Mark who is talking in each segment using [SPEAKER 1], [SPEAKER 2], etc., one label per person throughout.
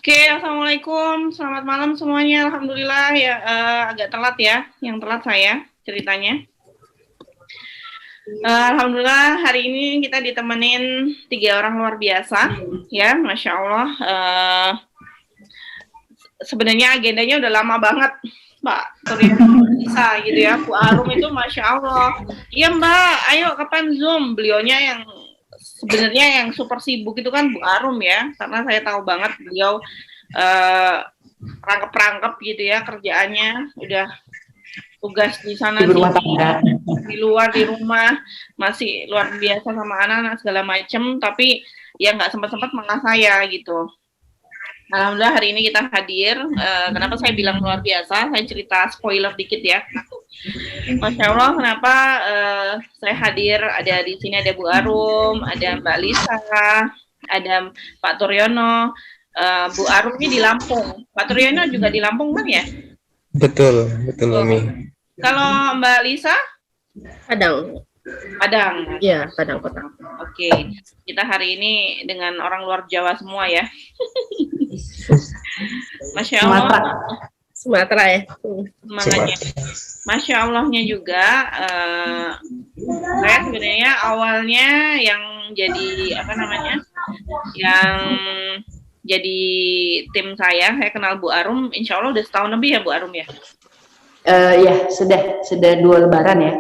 [SPEAKER 1] Oke, assalamualaikum, selamat malam semuanya. Alhamdulillah ya, agak telat ya, yang telat saya ceritanya. Alhamdulillah hari ini kita ditemenin 3 orang luar biasa, ya, masya Allah. Sebenarnya agendanya udah lama banget, Mbak bisa gitu ya. Bu Arum itu masya Allah. Iya Mbak, ayo kapan Zoom? Beliaunya yang sebenarnya yang super sibuk itu kan Bu Arum ya, karena saya tahu banget beliau rangkep-rangkep gitu ya kerjaannya, udah tugas di sana di luar di rumah masih luar biasa sama anak-anak segala macem, tapi ya nggak sempat-sempat malah saya gitu. Alhamdulillah hari ini kita hadir. Kenapa saya bilang luar biasa? Saya cerita spoiler dikit ya. Masya Allah, kenapa saya hadir? Ada di sini ada Bu Arum, ada Mbak Lisa, ada Pak Turyono. Bu Arum ini di Lampung. Pak Turyono juga di Lampung kan ya?
[SPEAKER 2] Betul Umi.
[SPEAKER 1] Kalau Mbak Lisa?
[SPEAKER 3] Padang. Iya, Padang Kota.
[SPEAKER 1] Oke, kita hari ini dengan orang luar Jawa semua ya. Masya Allah.
[SPEAKER 3] Sumatera ya.
[SPEAKER 1] Semangatnya. Masya Allahnya juga. Saya sebenarnya awalnya yang jadi yang jadi tim saya kenal Bu Arum. Insya Allah udah setahun lebih ya Bu Arum ya.
[SPEAKER 4] Ya sudah 2 lebaran ya.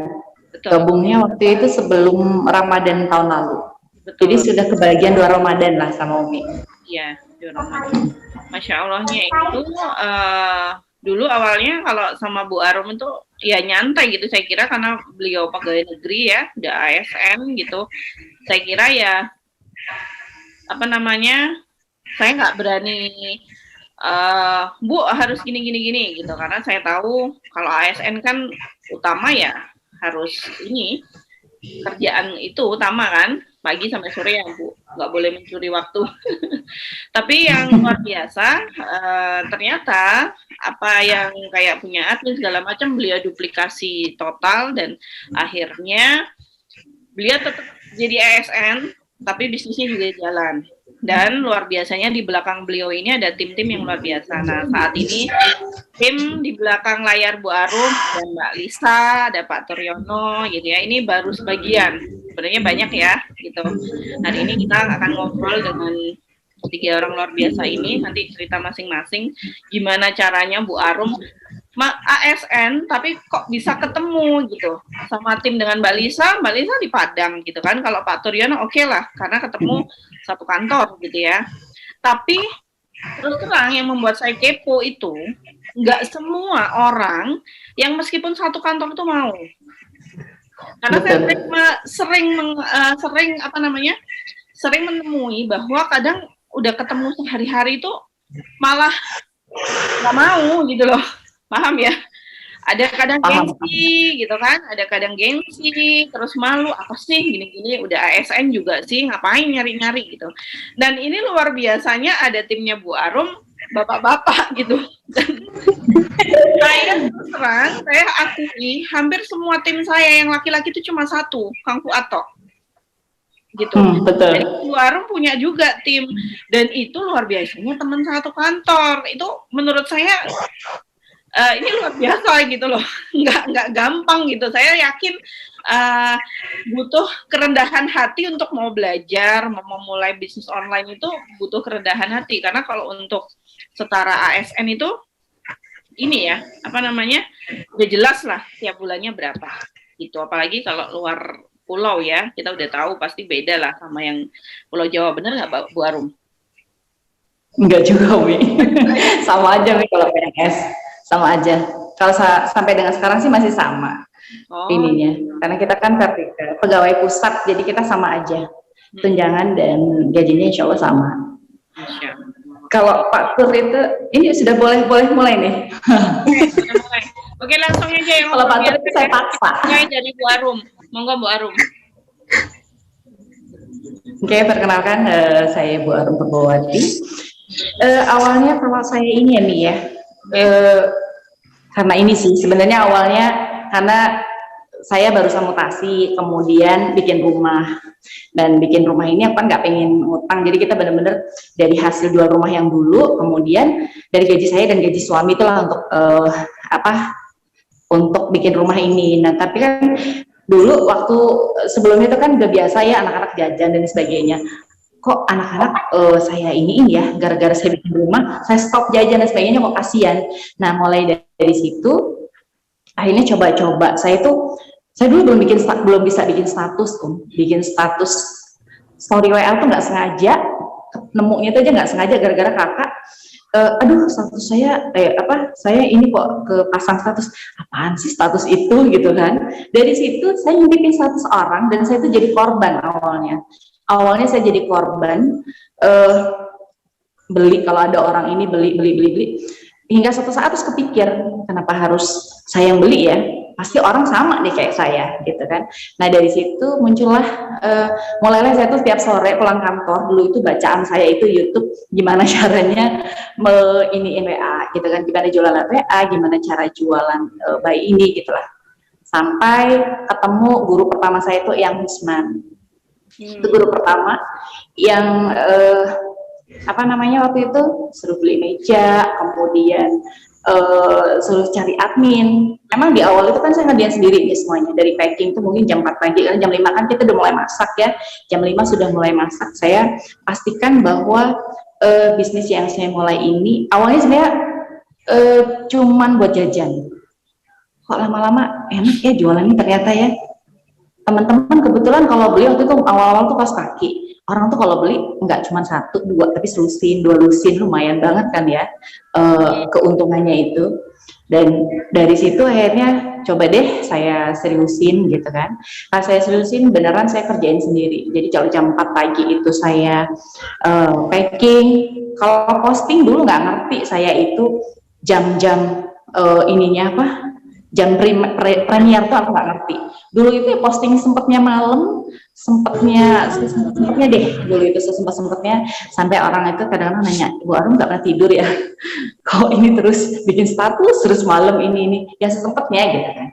[SPEAKER 4] Betul. Gabungnya waktu itu sebelum Ramadan tahun lalu. Betul. Jadi sudah kebagian 2 Ramadan lah sama Umi.
[SPEAKER 1] Iya, 2 Ramadan. Masya Allahnya itu dulu awalnya kalau sama Bu Arum itu ya nyantai gitu saya kira, karena beliau pegawai negeri ya, udah ASN gitu. Saya kira ya saya nggak berani Bu harus gini gitu, karena saya tahu kalau ASN kan utama ya harus kerjaan itu utama kan, pagi sampai sore ya Bu, nggak boleh mencuri waktu. Tapi yang luar biasa ternyata apa yang kayak punya admin segala macam beliau duplikasi total, dan akhirnya beliau tetap jadi ASN tapi bisnisnya juga jalan. Dan luar biasanya di belakang beliau ini ada tim-tim yang luar biasa. Nah saat ini tim di belakang layar Bu Arum dan Mbak Lisa, ada Pak Turyono gitu ya, ini baru sebagian, sebenarnya banyak ya gitu. Hari ini kita akan ngobrol dengan 3 orang luar biasa ini, nanti cerita masing-masing gimana caranya Bu Arum ASN tapi kok bisa ketemu gitu sama tim dengan Mbak Lisa di Padang gitu kan. Kalau Pak Turyono oke lah karena ketemu satu kantor gitu ya. Tapi terus terang yang membuat saya kepo itu nggak semua orang yang meskipun satu kantor itu mau. Karena saya sering menemui bahwa kadang udah ketemu sehari-hari itu malah nggak mau gitu loh. Paham ya? Ada kadang gengsi gitu kan, ada kadang gengsi, terus malu, apa sih gini-gini, udah ASN juga sih, ngapain nyari-nyari gitu. Dan ini luar biasanya ada timnya Bu Arum, bapak-bapak gitu. Saya terang, saya akui hampir semua tim saya yang laki-laki itu cuma satu, Kang Fuato. Gitu.
[SPEAKER 4] Betul.
[SPEAKER 1] Jadi Bu Arum punya juga tim, dan itu luar biasanya teman satu kantor. Itu menurut saya ini luar biasa gitu loh, nggak gampang gitu. Saya yakin butuh kerendahan hati untuk mau belajar, mau memulai bisnis online itu butuh kerendahan hati, karena kalau untuk setara ASN itu ini ya udah jelas lah tiap bulannya berapa gitu. Apalagi kalau luar pulau ya, kita udah tahu pasti beda lah sama yang Pulau Jawa. Bener nggak Bu Arum?
[SPEAKER 4] Enggak juga Wi. Sama aja Wi kalau PNS. Sama aja. Kalau sampai dengan sekarang sih masih sama ininya. Karena kita kan vertikal, pegawai pusat, jadi kita sama aja. Tunjangan dan gajinya insya Allah sama. Kalau Pak Tur itu, ini sudah boleh mulai nih.
[SPEAKER 1] Oke, langsung aja yang
[SPEAKER 4] kalau Pak Tur itu saya paksa.
[SPEAKER 1] Dari Bu Arum. Monggo Bu Arum.
[SPEAKER 4] Oke, perkenalkan saya Bu Arum Purbawati. Awalnya kalau saya ini ya Mi ya. Karena ini sih sebenarnya awalnya karena saya barusan mutasi, kemudian bikin rumah. Dan bikin rumah ini aku kan nggak pengen ngutang, jadi kita benar-benar dari hasil jual rumah yang dulu, kemudian dari gaji saya dan gaji suami itulah untuk untuk bikin rumah ini. Nah tapi kan dulu waktu sebelumnya itu kan udah biasa ya anak-anak jajan dan sebagainya. Kok anak-anak saya ini ya, gara-gara saya bikin rumah, saya stop jajan dan sebagainya, kok kasihan. Nah mulai dari situ, akhirnya coba-coba. Saya dulu belum bisa bikin status tuh, bikin status story WA tuh nggak sengaja, nemunya itu aja nggak sengaja gara-gara kakak. Aduh status saya saya ini kok ke pasang status, apaan sih status itu gitu kan. Dari situ saya ngintipin status orang dan saya itu jadi korban awalnya saya jadi korban beli, kalau ada orang ini beli hingga suatu saat terus kepikir, kenapa harus saya yang beli ya, pasti orang sama deh kayak saya gitu kan. Nah dari situ muncullah mulailah saya tuh setiap sore pulang kantor, dulu itu bacaan saya itu YouTube gimana caranya iniin WA gitu kan, gimana jualan WA, gimana cara jualan bayi ini gitulah, sampai ketemu guru pertama saya itu yang Husman. Itu guru pertama yang waktu itu suruh beli meja, kemudian suruh cari admin. Emang di awal itu kan saya ngerjain sendiri ya semuanya, dari packing itu mungkin jam 4 pagi, karena jam 5 kan kita udah mulai masak ya, jam 5 sudah mulai masak. Saya pastikan bahwa bisnis yang saya mulai ini awalnya sebenarnya cuman buat jajan, kok lama-lama enak ya jualan ini ternyata ya. Teman-teman kebetulan kalau beli waktu itu awal-awal tuh kaos kaki, orang tuh kalau beli nggak cuma 1, 2, tapi selusin, 2 lusin, lumayan banget kan ya keuntungannya itu. Dan dari situ akhirnya coba deh saya seriusin gitu kan. Nah saya seriusin beneran, saya kerjain sendiri. Jadi kalau jam 4 pagi itu saya packing. Kalau posting dulu nggak ngerti saya itu jam-jam ininya apa, jam premier tuh aku nggak ngerti. Dulu itu ya posting sempetnya malam, sempetnya deh dulu itu sempetnya, sampai orang itu kadang-kadang nanya, Bu Arum nggak pernah tidur ya, kok ini terus bikin status terus malam ini ya sempetnya gitu kan.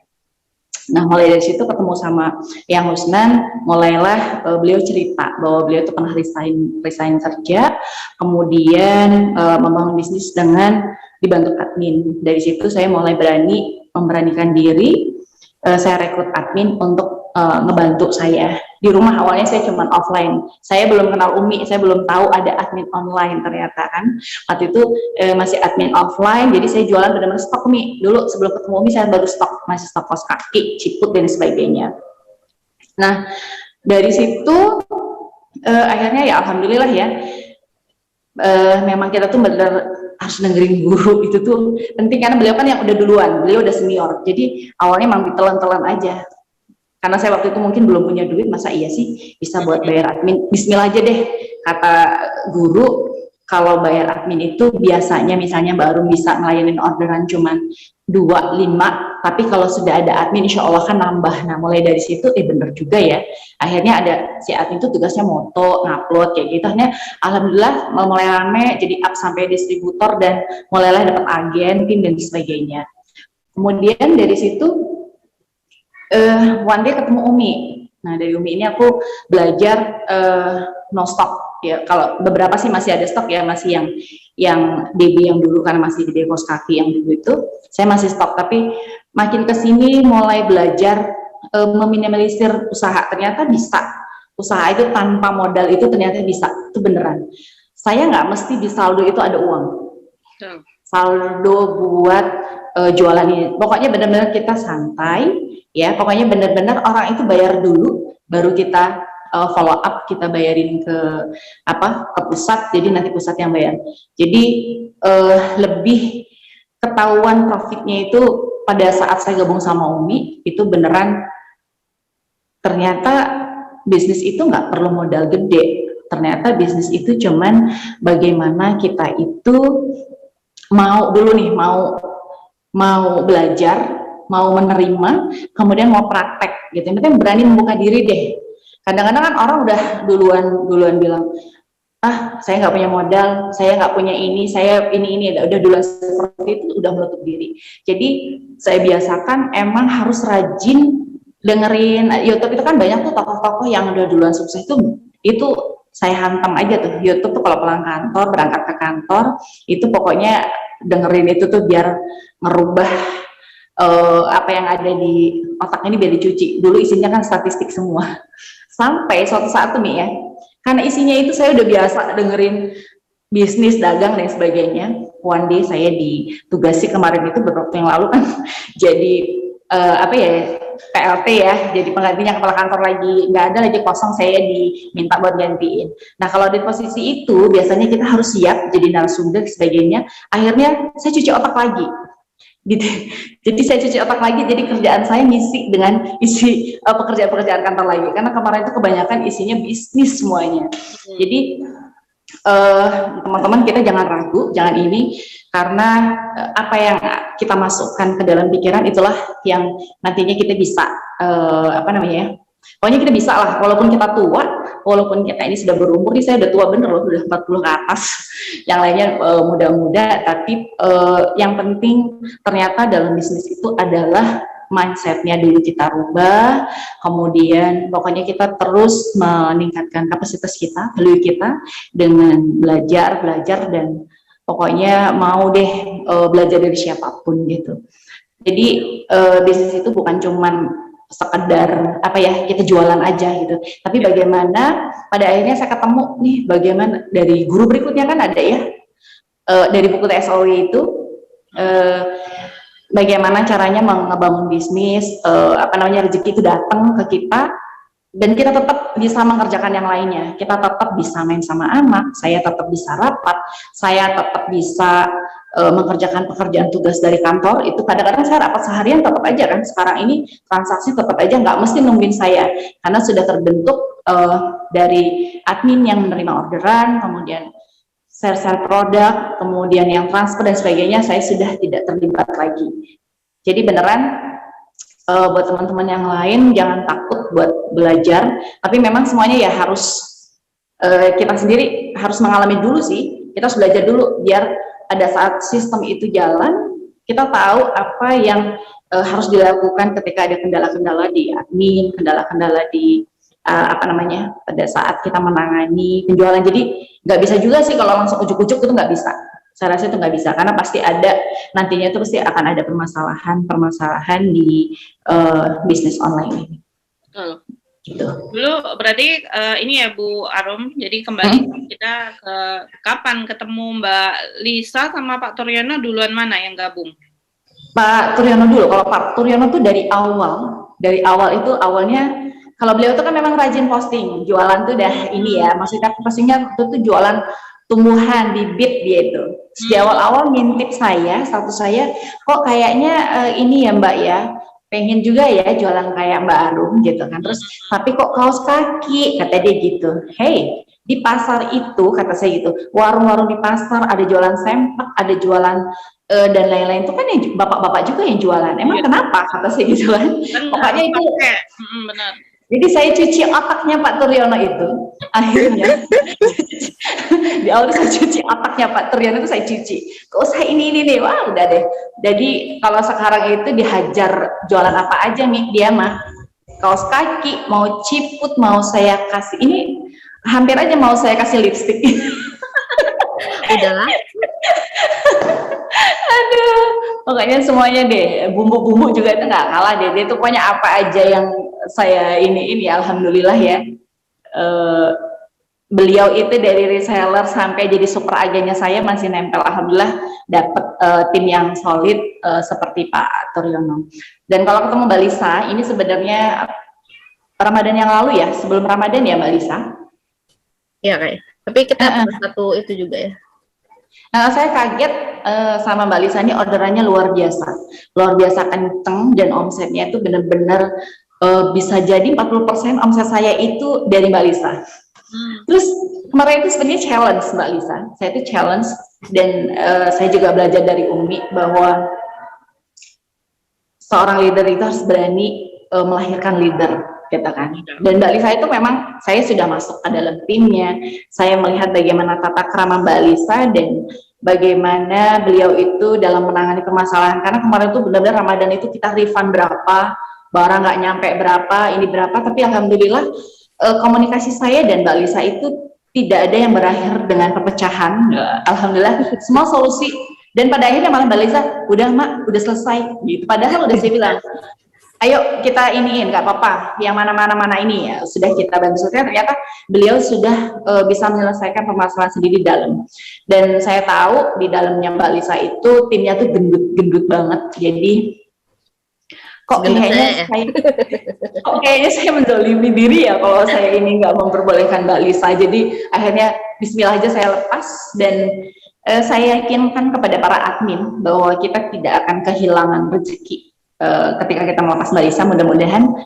[SPEAKER 4] Nah mulai dari situ ketemu sama yang Husnan, mulailah beliau cerita bahwa beliau itu pernah resign kerja, kemudian membangun bisnis dengan dibantu admin. Dari situ saya mulai memberanikan diri, saya rekrut admin untuk ngebantu saya di rumah. Awalnya saya cuma offline, saya belum kenal Umi, saya belum tahu ada admin online ternyata kan. Waktu itu masih admin offline, jadi saya jualan benar-benar stok Umi. Dulu sebelum ketemu Umi saya baru masih stok kaos kaki, ciput dan sebagainya. Nah dari situ akhirnya ya alhamdulillah ya, memang kita tuh benar harus dengerin guru, itu tuh penting karena beliau kan yang udah duluan, beliau udah senior, jadi awalnya memang ditelan-telan aja. Karena saya waktu itu mungkin belum punya duit, masa iya sih bisa buat bayar admin, bismillah aja deh kata guru. Kalau bayar admin itu biasanya misalnya baru bisa ngelayanin orderan cuman 2, 5, tapi kalau sudah ada admin insya Allah kan nambah. Nah mulai dari situ bener juga ya, akhirnya ada si admin itu tugasnya moto, ngupload kayak gitu. Akhirnya alhamdulillah mulai rame, jadi up sampai distributor dan mulailah dapat agen, tim dan sebagainya. Kemudian dari situ one day ketemu Umi. Nah dari Umi ini aku belajar no stock ya. Kalau beberapa sih masih ada stok ya, masih yang DB yang dulu karena masih di kaos kaki yang dulu itu saya masih stok, tapi makin kesini mulai belajar meminimalisir usaha. Ternyata bisa, usaha itu tanpa modal itu ternyata bisa, itu beneran. Saya nggak mesti di saldo itu ada uang, saldo buat jualan ini. Pokoknya benar-benar kita santai ya, pokoknya benar-benar orang itu bayar dulu baru kita follow up, kita bayarin ke pusat, jadi nanti pusat yang bayar. Jadi lebih ketahuan profitnya itu pada saat saya gabung sama Umi, itu beneran ternyata bisnis itu nggak perlu modal gede. Ternyata bisnis itu cuman bagaimana kita itu mau dulu nih, mau belajar, mau menerima, kemudian mau praktek gitu. Yang penting berani membuka diri deh. Kadang-kadang kan orang udah duluan bilang, saya nggak punya modal, saya nggak punya ini, saya ini udah duluan seperti itu, udah menutup diri. Jadi saya biasakan emang harus rajin dengerin YouTube itu kan banyak tuh tokoh-tokoh yang udah duluan sukses itu saya hantam aja tuh YouTube tuh kalau pulang kantor, berangkat ke kantor itu pokoknya dengerin itu tuh biar ngerubah apa yang ada di otak ini biar dicuci. Dulu isinya kan statistik semua. Sampai suatu saat tuh nih ya, karena isinya itu saya udah biasa dengerin bisnis, dagang dan sebagainya. One day saya ditugasi kemarin itu beberapa yang lalu kan jadi apa ya, PLT ya, jadi penggantinya kepala kantor lagi, nggak ada lagi kosong, saya diminta buat gantiin. Nah kalau di posisi itu biasanya kita harus siap jadi narasumber dan sebagainya. Akhirnya saya cuci otak lagi. Jadi saya cuci otak lagi, jadi kerjaan saya ngisi dengan isi pekerjaan-pekerjaan kantor lagi, karena kemarin itu kebanyakan isinya bisnis semuanya. Jadi teman-teman kita jangan ragu, jangan ini, karena apa yang kita masukkan ke dalam pikiran itulah yang nantinya kita bisa apa namanya, pokoknya kita bisa lah, walaupun kita tua, walaupun kita ini sudah berumur, nih saya udah tua bener loh, udah 40 ke atas, yang lainnya muda-muda, tapi yang penting ternyata dalam bisnis itu adalah mindsetnya dulu kita rubah, kemudian pokoknya kita terus meningkatkan kapasitas kita, value kita dengan belajar dan pokoknya mau deh belajar dari siapapun gitu. Jadi bisnis itu bukan cuman sekedar apa ya, kita jualan aja gitu, tapi bagaimana pada akhirnya saya ketemu nih bagaimana dari guru berikutnya kan ada ya, dari buku TSOW itu bagaimana caranya ngebangun bisnis, apa namanya, rezeki itu datang ke kita dan kita tetap bisa mengerjakan yang lainnya, kita tetap bisa main sama anak, saya tetap bisa rapat, saya tetap bisa mengerjakan pekerjaan tugas dari kantor. Itu kadang-kadang saya rapat seharian tetap aja kan, sekarang ini transaksi tetap aja nggak mesti nungguin saya, karena sudah terbentuk dari admin yang menerima orderan, kemudian share produk, kemudian yang transfer dan sebagainya, saya sudah tidak terlibat lagi. Jadi beneran buat teman-teman yang lain jangan takut buat belajar, tapi memang semuanya ya harus kita sendiri harus mengalami dulu sih, kita harus belajar dulu biar pada saat sistem itu jalan, kita tahu apa yang harus dilakukan ketika ada kendala-kendala di admin, kendala-kendala di apa namanya, pada saat kita menangani penjualan. Jadi nggak bisa juga sih kalau langsung ujuk-ujuk, itu nggak bisa, saya rasa itu nggak bisa, karena pasti ada nantinya, itu pasti akan ada permasalahan di bisnis online ini. Gitu.
[SPEAKER 1] Dulu berarti ini ya Bu Arum, jadi kembali kita ke kapan ketemu Mbak Lisa sama Pak Turyono, duluan mana yang gabung?
[SPEAKER 4] Pak Turyono dulu. Kalau Pak Turyono tuh dari awal itu awalnya, kalau beliau tuh kan memang rajin posting, jualan tuh udah ini ya, maksudnya postingnya itu tuh jualan tumbuhan, bibit dia itu. Di awal-awal ngintip saya, status saya, kok kayaknya ini ya Mbak ya, pengen juga ya jualan kayak Mbak Arum gitu kan. Terus tapi kok kaos kaki, kata dia gitu. Hey, di pasar itu, kata saya gitu, warung-warung di pasar ada jualan sempak, ada jualan dan lain-lain, itu kan ya bapak-bapak juga yang jualan. Emang kenapa, kata saya gitu kan. Pokoknya itu
[SPEAKER 1] benar.
[SPEAKER 4] Jadi saya cuci otaknya Pak Turyono itu, akhirnya di awal saya cuci otaknya Pak Turyono itu, saya cuci. Kok saya ini nih, wah udah deh. Jadi kalau sekarang itu dihajar jualan apa aja nih dia mah, kaos kaki, mau ciput, mau saya kasih ini, hampir aja mau saya kasih lipstick.
[SPEAKER 3] Udahlah.
[SPEAKER 4] Aduh, pokoknya semuanya deh, bumbu-bumbu juga itu nggak kalah deh. Dia tuh pokoknya apa aja yang saya ini alhamdulillah ya. Beliau itu dari reseller sampai jadi super agennya saya masih nempel, alhamdulillah dapat tim yang solid seperti Pak Turyono. Dan kalau ketemu Mbak Lisa, ini sebenarnya Ramadan yang lalu ya, sebelum Ramadan ya Mbak Lisa.
[SPEAKER 3] Iya kayak. Tapi kita satu itu juga ya.
[SPEAKER 4] Nah, saya kaget sama Mbak Lisa, ini orderannya luar biasa kenceng, dan omsetnya itu benar-benar bisa jadi 40% omset saya itu dari Mbak Lisa. Terus kemarin itu sebenarnya challenge Mbak Lisa, saya itu challenge, dan saya juga belajar dari Umi bahwa seorang leader itu harus berani melahirkan leader, gitu kan. Dan Mbak Lisa itu memang saya sudah masuk ke dalam timnya, saya melihat bagaimana tata krama Mbak Lisa dan bagaimana beliau itu dalam menangani permasalahan. Karena kemarin itu benar-benar Ramadan itu kita refund berapa, barang nggak nyampe berapa, ini berapa, tapi alhamdulillah komunikasi saya dan Mbak Lisa itu tidak ada yang berakhir dengan perpecahan. Alhamdulillah semua solusi, dan pada akhirnya malah Mbak Lisa, udah Mak, udah selesai gitu. Padahal udah saya bilang, ayo kita iniin, nggak apa-apa, yang mana ini ya sudah kita bantu. Ternyata beliau sudah bisa menyelesaikan permasalahan sendiri di dalam. Dan saya tahu di dalamnya Mbak Lisa itu timnya tuh gendut banget. Jadi kok kayaknya saya mendolimi diri ya kalau saya ini nggak memperbolehkan Mbak Lisa. Jadi akhirnya Bismillah aja saya lepas, dan saya yakinkan kepada para admin bahwa kita tidak akan kehilangan rezeki ketika kita melepas Mbak Lisa. Mudah-mudahan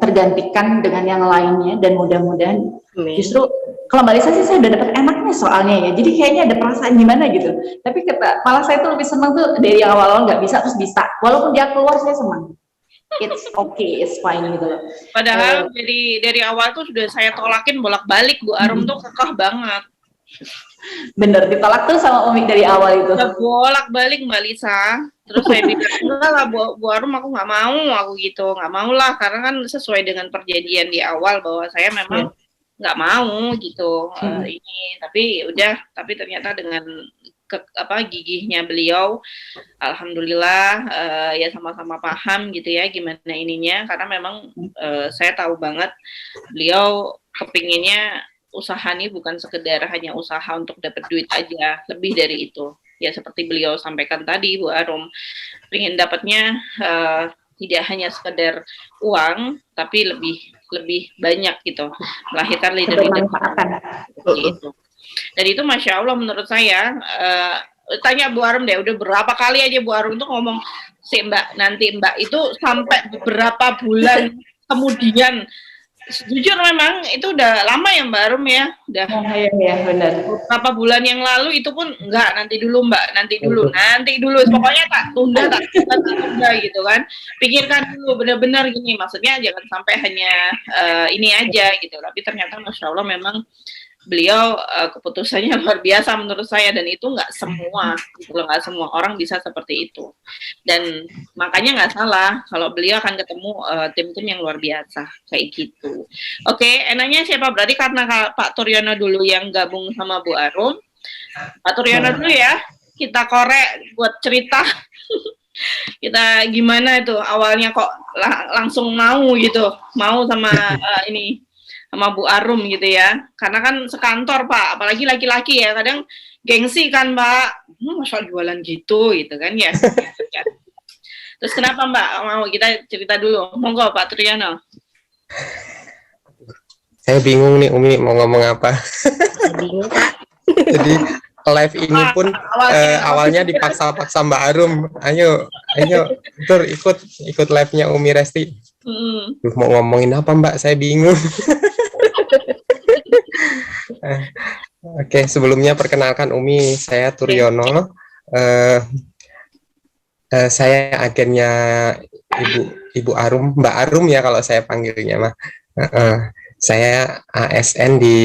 [SPEAKER 4] tergantikan dengan yang lainnya, dan mudah-mudahan justru kalau Mbak Lisa sih saya udah dapat enaknya soalnya ya, jadi kayaknya ada perasaan gimana gitu. Tapi malah saya tuh lebih senang tuh dari yang awal-awal nggak bisa terus bisa, walaupun dia keluar saya senang. It's okay, it's fine gitu loh.
[SPEAKER 1] Padahal dari awal tuh sudah saya tolakin bolak-balik, Bu Arum tuh kekeh banget.
[SPEAKER 4] Bener, ditolak tuh sama Umi dari awal itu.
[SPEAKER 1] Udah bolak-balik Mbak Lisa. Terus saya bilang, enggak lah Bu Arum, aku nggak mau, aku gitu, nggak mau lah, karena kan sesuai dengan perjanjian di awal bahwa saya memang nggak mau gitu ini. Tapi ternyata dengan gigihnya beliau, alhamdulillah ya sama-sama paham gitu ya gimana ininya, karena memang saya tahu banget beliau kepinginnya usaha ini bukan sekedar hanya usaha untuk dapat duit aja, lebih dari itu. Ya seperti beliau sampaikan tadi, Bu Arum, pengen dapatnya tidak hanya sekedar uang, tapi lebih banyak gitu, melahirkan leader-leader gitu. Dan itu Masya Allah menurut saya, tanya Bu Arum deh, udah berapa kali aja Bu Arum itu ngomong, nanti Mbak itu sampai beberapa bulan kemudian. Jujur memang itu udah lama ya Mbak Arum ya, udah
[SPEAKER 4] ya, benar.
[SPEAKER 1] Beberapa bulan yang lalu itu pun enggak, nanti dulu Mbak, nanti dulu, pokoknya tak tunda gitu kan. Pikirkan dulu benar-benar gini, maksudnya jangan sampai hanya ini aja gitu. Tapi ternyata Masya Allah memang beliau keputusannya luar biasa menurut saya, dan itu nggak semua gitu loh, nggak semua orang bisa seperti itu, dan makanya nggak salah kalau beliau akan ketemu tim-tim yang luar biasa kayak gitu. Oke, enaknya siapa? Berarti karena Pak Turyono dulu yang gabung sama Bu Arum, Pak Turyono dulu ya, kita korek buat cerita kita gimana itu awalnya kok langsung mau sama ini sama Bu Arum gitu ya, karena kan sekantor Pak, apalagi laki-laki ya, kadang gengsi kan Mbak, masa jualan gitu kan ya. Terus kenapa Mbak mau kita cerita dulu, monggo Pak Turyono.
[SPEAKER 2] Saya bingung nih Umi mau ngomong apa.
[SPEAKER 3] Bingung Pak.
[SPEAKER 2] Jadi live ini pun awalnya dipaksa-paksa Mbak Arum, ayo Tur ikut live-nya Umi Resti. Duh, mau ngomongin apa Mbak, saya bingung. Oke, sebelumnya perkenalkan Umi, saya Turyono. Saya agennya Ibu Arum, Mbak Arum ya kalau saya panggilnya mah. Saya ASN di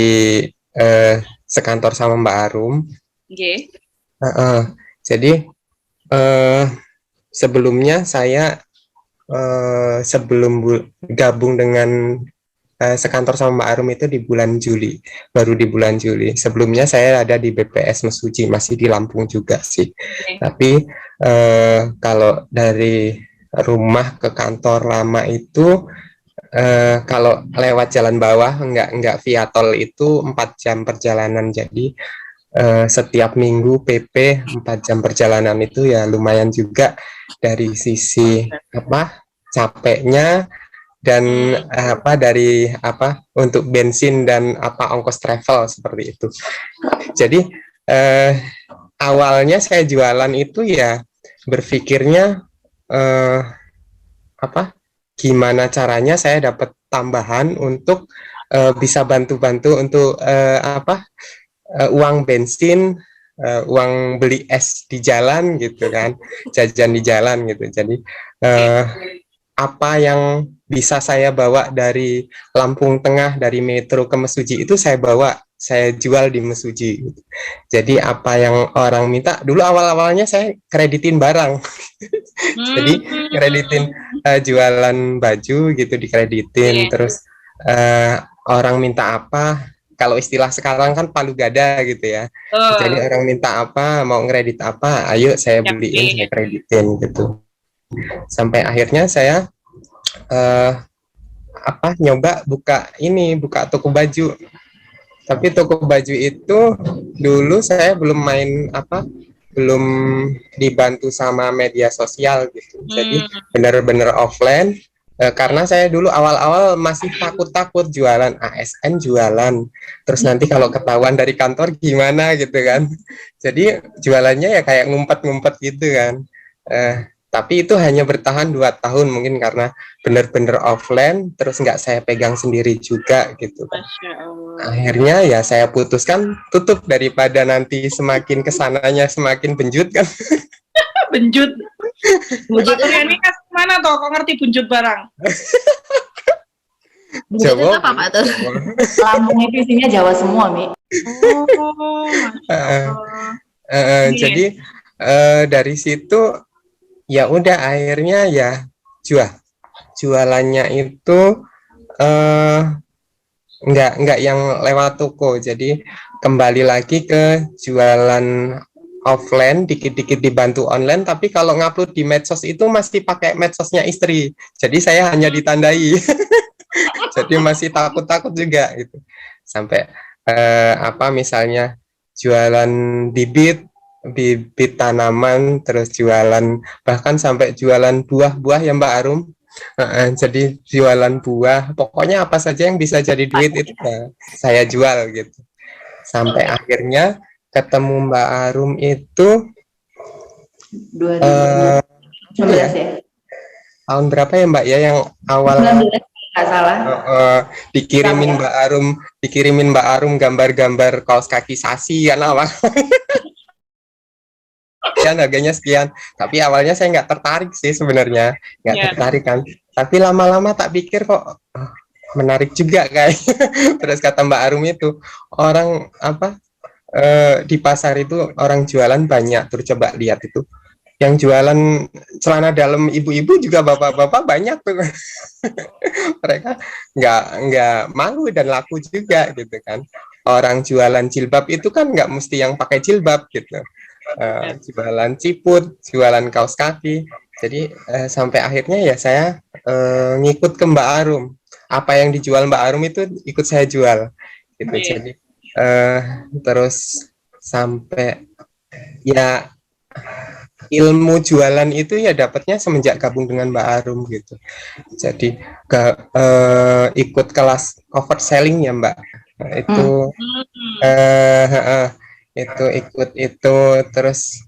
[SPEAKER 2] sekantor sama Mbak Arum.
[SPEAKER 1] Okay.
[SPEAKER 2] Jadi sebelumnya saya sebelum gabung dengan sekantor sama Mbak Arum itu di bulan Juli, baru di bulan Juli. Sebelumnya saya ada di BPS Mesuji, masih di Lampung juga sih. Okay. Tapi kalau dari rumah ke kantor lama itu kalau lewat jalan bawah enggak via tol itu 4 jam perjalanan. Jadi setiap minggu PP 4 jam perjalanan itu ya lumayan juga dari sisi capeknya dan dari untuk bensin dan ongkos travel seperti itu. Jadi awalnya saya jualan itu ya berpikirnya gimana caranya saya dapat tambahan untuk bisa bantu-bantu untuk uang bensin, uang beli es di jalan gitu kan, jajan di jalan gitu. Jadi apa yang bisa saya bawa dari Lampung Tengah, dari Metro ke Mesuji itu saya bawa, saya jual di Mesuji gitu. Jadi apa yang orang minta, dulu awal-awalnya saya kreditin barang Jadi kreditin jualan baju gitu dikreditin, terus orang minta apa, kalau istilah sekarang kan palu gada gitu ya. Jadi orang minta apa, mau ngredit apa, ayo saya beliin, saya kreditin gitu. Sampai akhirnya saya nyoba buka toko baju. Tapi toko baju itu dulu saya belum belum dibantu sama media sosial gitu. Jadi benar-benar offline. Karena saya dulu awal-awal masih takut-takut jualan ASN, terus nanti kalau ketahuan dari kantor gimana gitu kan. Jadi jualannya ya kayak ngumpet-ngumpet gitu kan. Tapi itu hanya bertahan 2 tahun mungkin karena benar-benar offline, terus nggak saya pegang sendiri juga gitu kan. Akhirnya ya saya putuskan tutup daripada nanti semakin kesananya semakin benjut kan.
[SPEAKER 1] Benjut. Bunjut ini kan mana toh? Kok ngerti bunjut barang?
[SPEAKER 3] Bunjut itu apa Pak Tur?
[SPEAKER 4] Lampung itu isinya Jawa semua, Mi.
[SPEAKER 2] Jadi dari situ ya udah akhirnya ya jualannya itu nggak yang lewat toko, jadi kembali lagi ke jualan offline, dikit-dikit dibantu online, tapi kalau ngupload di medsos itu masih pakai medsosnya istri, jadi saya hanya ditandai. Jadi masih takut-takut juga gitu. Sampai misalnya jualan bibit tanaman, terus jualan, bahkan sampai jualan buah-buah ya Mbak Arum. Jadi jualan buah, pokoknya apa saja yang bisa jadi duit itu saya jual gitu. Sampai akhirnya ketemu Mbak Arum itu
[SPEAKER 4] 2019 ya?
[SPEAKER 2] Tahun berapa ya Mbak ya yang awal
[SPEAKER 4] 19 nggak salah.
[SPEAKER 2] Dikirimin Mbak Arum gambar-gambar kaos kaki Sasi kan awal. Kan harganya sekian, tapi awalnya saya nggak tertarik sih sebenarnya, tertarik kan. Tapi lama-lama tak pikir kok menarik juga kayak. Terus kata Mbak Arum itu orang di pasar itu orang jualan banyak, terus coba lihat itu yang jualan celana dalam ibu-ibu juga bapak-bapak banyak tuh. Mereka nggak malu dan laku juga gitu kan. Orang jualan jilbab itu kan nggak mesti yang pakai jilbab gitu. Jualan ciput, jualan kaos kaki. Jadi sampai akhirnya ya saya ngikut ke Mbak Arum. Apa yang dijual Mbak Arum itu ikut saya jual gitu. Jadi terus sampai ya ilmu jualan itu ya dapatnya semenjak gabung dengan Mbak Arum gitu. Jadi ikut kelas cover selling ya Mbak. Itu ikut itu, terus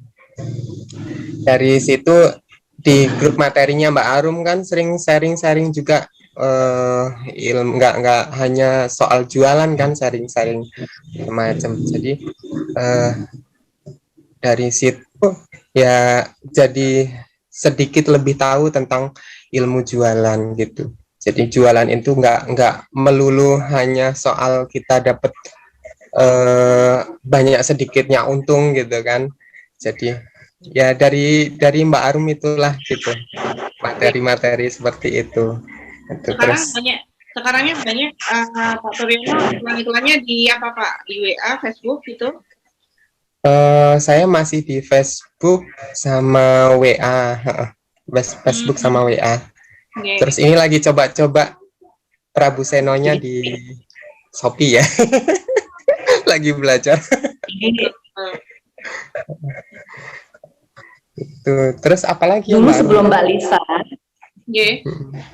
[SPEAKER 2] dari situ di grup materinya Mbak Arum kan sering sharing juga ilmu, nggak hanya soal jualan kan, sharing macam. Jadi dari situ ya jadi sedikit lebih tahu tentang ilmu jualan gitu. Jadi jualan itu nggak melulu hanya soal kita dapat banyak sedikitnya untung gitu kan. Jadi ya dari Mbak Arum itulah gitu materi-materi seperti itu.
[SPEAKER 1] Sekarangnya banyak Pak Turyono iklan-iklannya di apa Pak, di WA, Facebook gitu?
[SPEAKER 2] Saya masih di Facebook sama WA, Facebook sama WA. Terus ini lagi coba Prabu Senonya di Shopee ya. Lagi belajar. Itu. Terus apalagi
[SPEAKER 4] dulu sebelum Mbak Lisa.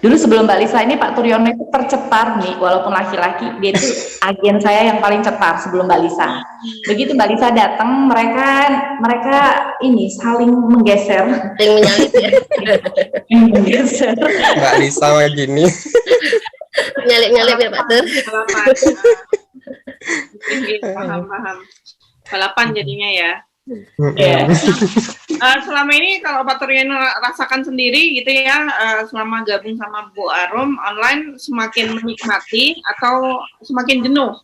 [SPEAKER 4] Dulu sebelum Mbak Lisa ini Pak Turyono itu tercetar nih, walaupun laki-laki, dia itu agen saya yang paling cetar sebelum Mbak Lisa. Begitu Mbak Lisa datang, mereka ini saling menggeser,
[SPEAKER 3] Yang menyalip ya.
[SPEAKER 4] menggeser.
[SPEAKER 2] Mbak Lisa gini.
[SPEAKER 3] Nyalip ya Pak Tur.
[SPEAKER 1] Paham. Balapan jadinya ya.
[SPEAKER 4] Yeah.
[SPEAKER 1] Selama ini kalau Pak Turyono rasakan sendiri gitu ya, selama gabung sama Bu Arum online, semakin menikmati atau semakin jenuh?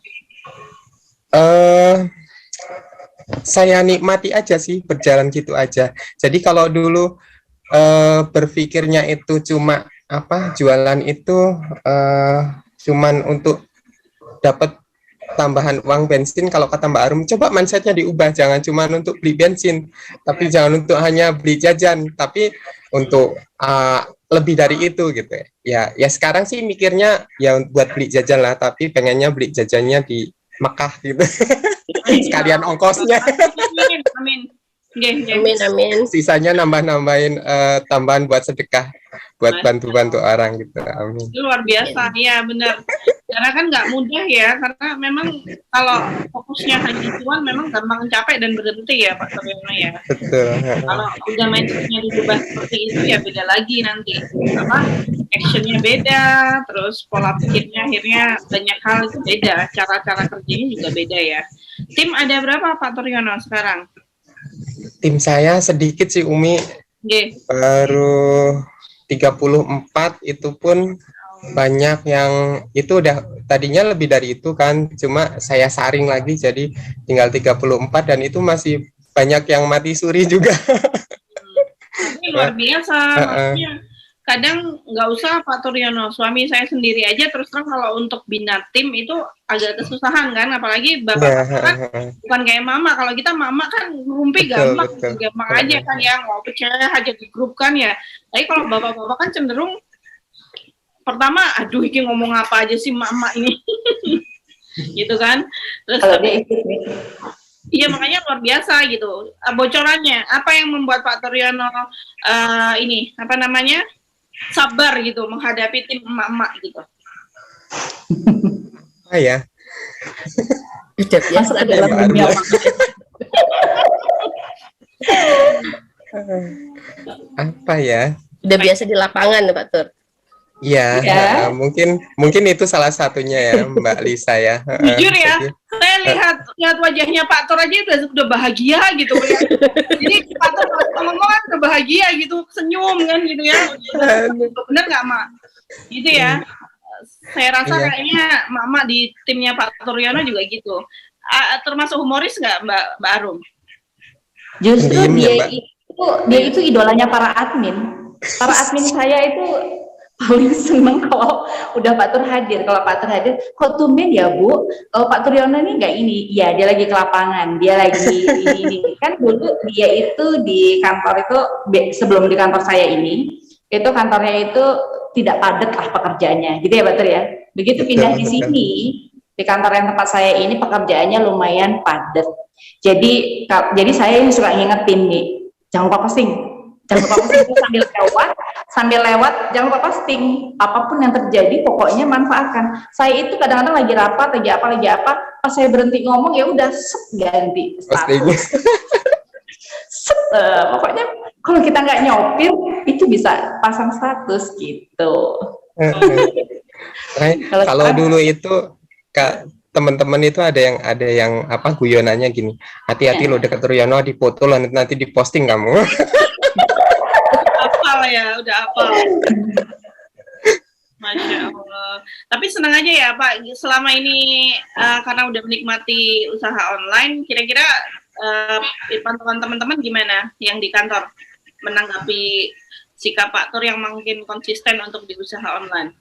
[SPEAKER 2] Saya nikmati aja sih, berjalan gitu aja. Jadi kalau dulu berpikirnya itu cuma apa, jualan itu cuman untuk dapat tambahan uang bensin. Kalau kata Mbak Arum, coba mindsetnya diubah, jangan cuma untuk beli bensin, tapi jangan untuk hanya beli jajan, tapi untuk lebih dari itu gitu ya. Ya sekarang sih mikirnya ya buat beli jajan lah, tapi pengennya beli jajannya di Mekah gitu. Sekalian ongkosnya.
[SPEAKER 1] Amin, amin.
[SPEAKER 3] Amin.
[SPEAKER 2] Sisanya nambah-nambahin tambahan buat sedekah, buat bantu-bantu orang gitu. Amin.
[SPEAKER 1] Luar biasa, ya benar. Karena kan nggak mudah ya, karena memang kalau fokusnya hanya cuan memang gampang capek dan berhenti ya Pak Saryono ya.
[SPEAKER 2] Betul.
[SPEAKER 1] Kalau udah mindsetnya diubah seperti itu ya beda lagi nanti. Actionnya beda, terus pola pikirnya akhirnya banyak hal itu beda, cara-cara kerjanya juga beda ya. Tim ada berapa Pak Toryono sekarang?
[SPEAKER 2] Tim saya sedikit sih Umi, baru 34, itu pun banyak yang itu udah tadinya lebih dari itu kan, cuma saya saring lagi jadi tinggal 34 dan itu masih banyak yang mati suri juga.
[SPEAKER 1] Ini luar biasa, maksudnya kadang nggak usah Pak Toryono, suami saya sendiri aja terus terang kalau untuk bina tim itu agak kesusahan kan, apalagi bapak kan bukan kayak mama. Kalau kita mama kan ngumpi gampang aja kan ya, mau percaya aja di grup kan ya. Tapi kalau bapak-bapak kan cenderung pertama, aduh ini ngomong apa aja sih mama ini, gitu kan. Terus iya makanya luar biasa gitu. Bocorannya apa yang membuat Pak Toryono ini apa namanya sabar gitu menghadapi tim emak-emak gitu?
[SPEAKER 2] Ya.
[SPEAKER 3] Biasa dalam dunia.
[SPEAKER 2] Apa ya?
[SPEAKER 3] Udah biasa di lapangan Pak Tur.
[SPEAKER 2] Iya, mungkin itu salah satunya ya Mbak Lisa ya.
[SPEAKER 1] Jujur ya, saya lihat wajahnya Pak Tor aja udah bahagia gitu ya. Jadi Pak Tor ngomong kan udah bahagia gitu, senyum kan gitu ya. Bener nggak Mak? Gitu ya. Saya rasa kayaknya Mama di timnya Pak Toryono juga gitu. Termasuk humoris nggak Mbak Arum?
[SPEAKER 4] Justru dia itu idolanya para admin. Para admin saya itu paling seneng kalau udah Pak Tur hadir. Kalau Pak Tur hadir, kok tumben ya Bu, Pak Toryono ini nggak ini. Ya dia lagi ke lapangan, dia lagi ini. Kan dulu dia itu di kantor itu, sebelum di kantor saya ini, itu kantornya itu tidak padat lah pekerjaannya, gitu ya Pak Tur ya. Begitu pindah di sini, di kantor yang tempat saya ini pekerjaannya lumayan padat. Jadi saya yang suka ngingetin nih, jangan lupa posting. Jangan lupa posting sambil lewat, jangan lupa posting. Apapun yang terjadi, pokoknya manfaatkan. Saya itu kadang-kadang lagi rapat, lagi apa, pas saya berhenti ngomong ya udah ganti status. Pokoknya kalau kita nggak nyopir, itu bisa pasang status gitu.
[SPEAKER 2] Kalau dulu itu Kak, teman-teman itu ada yang apa guyonannya gini, hati-hati lo deket Toryono, dipoto lo nanti diposting kamu.
[SPEAKER 1] Udah apa? Masya Allah. Tapi senang aja ya Pak, selama ini karena udah menikmati usaha online, kira-kira pantauan teman-teman gimana yang di kantor menanggapi sikap Pak Tur yang makin konsisten untuk di usaha online?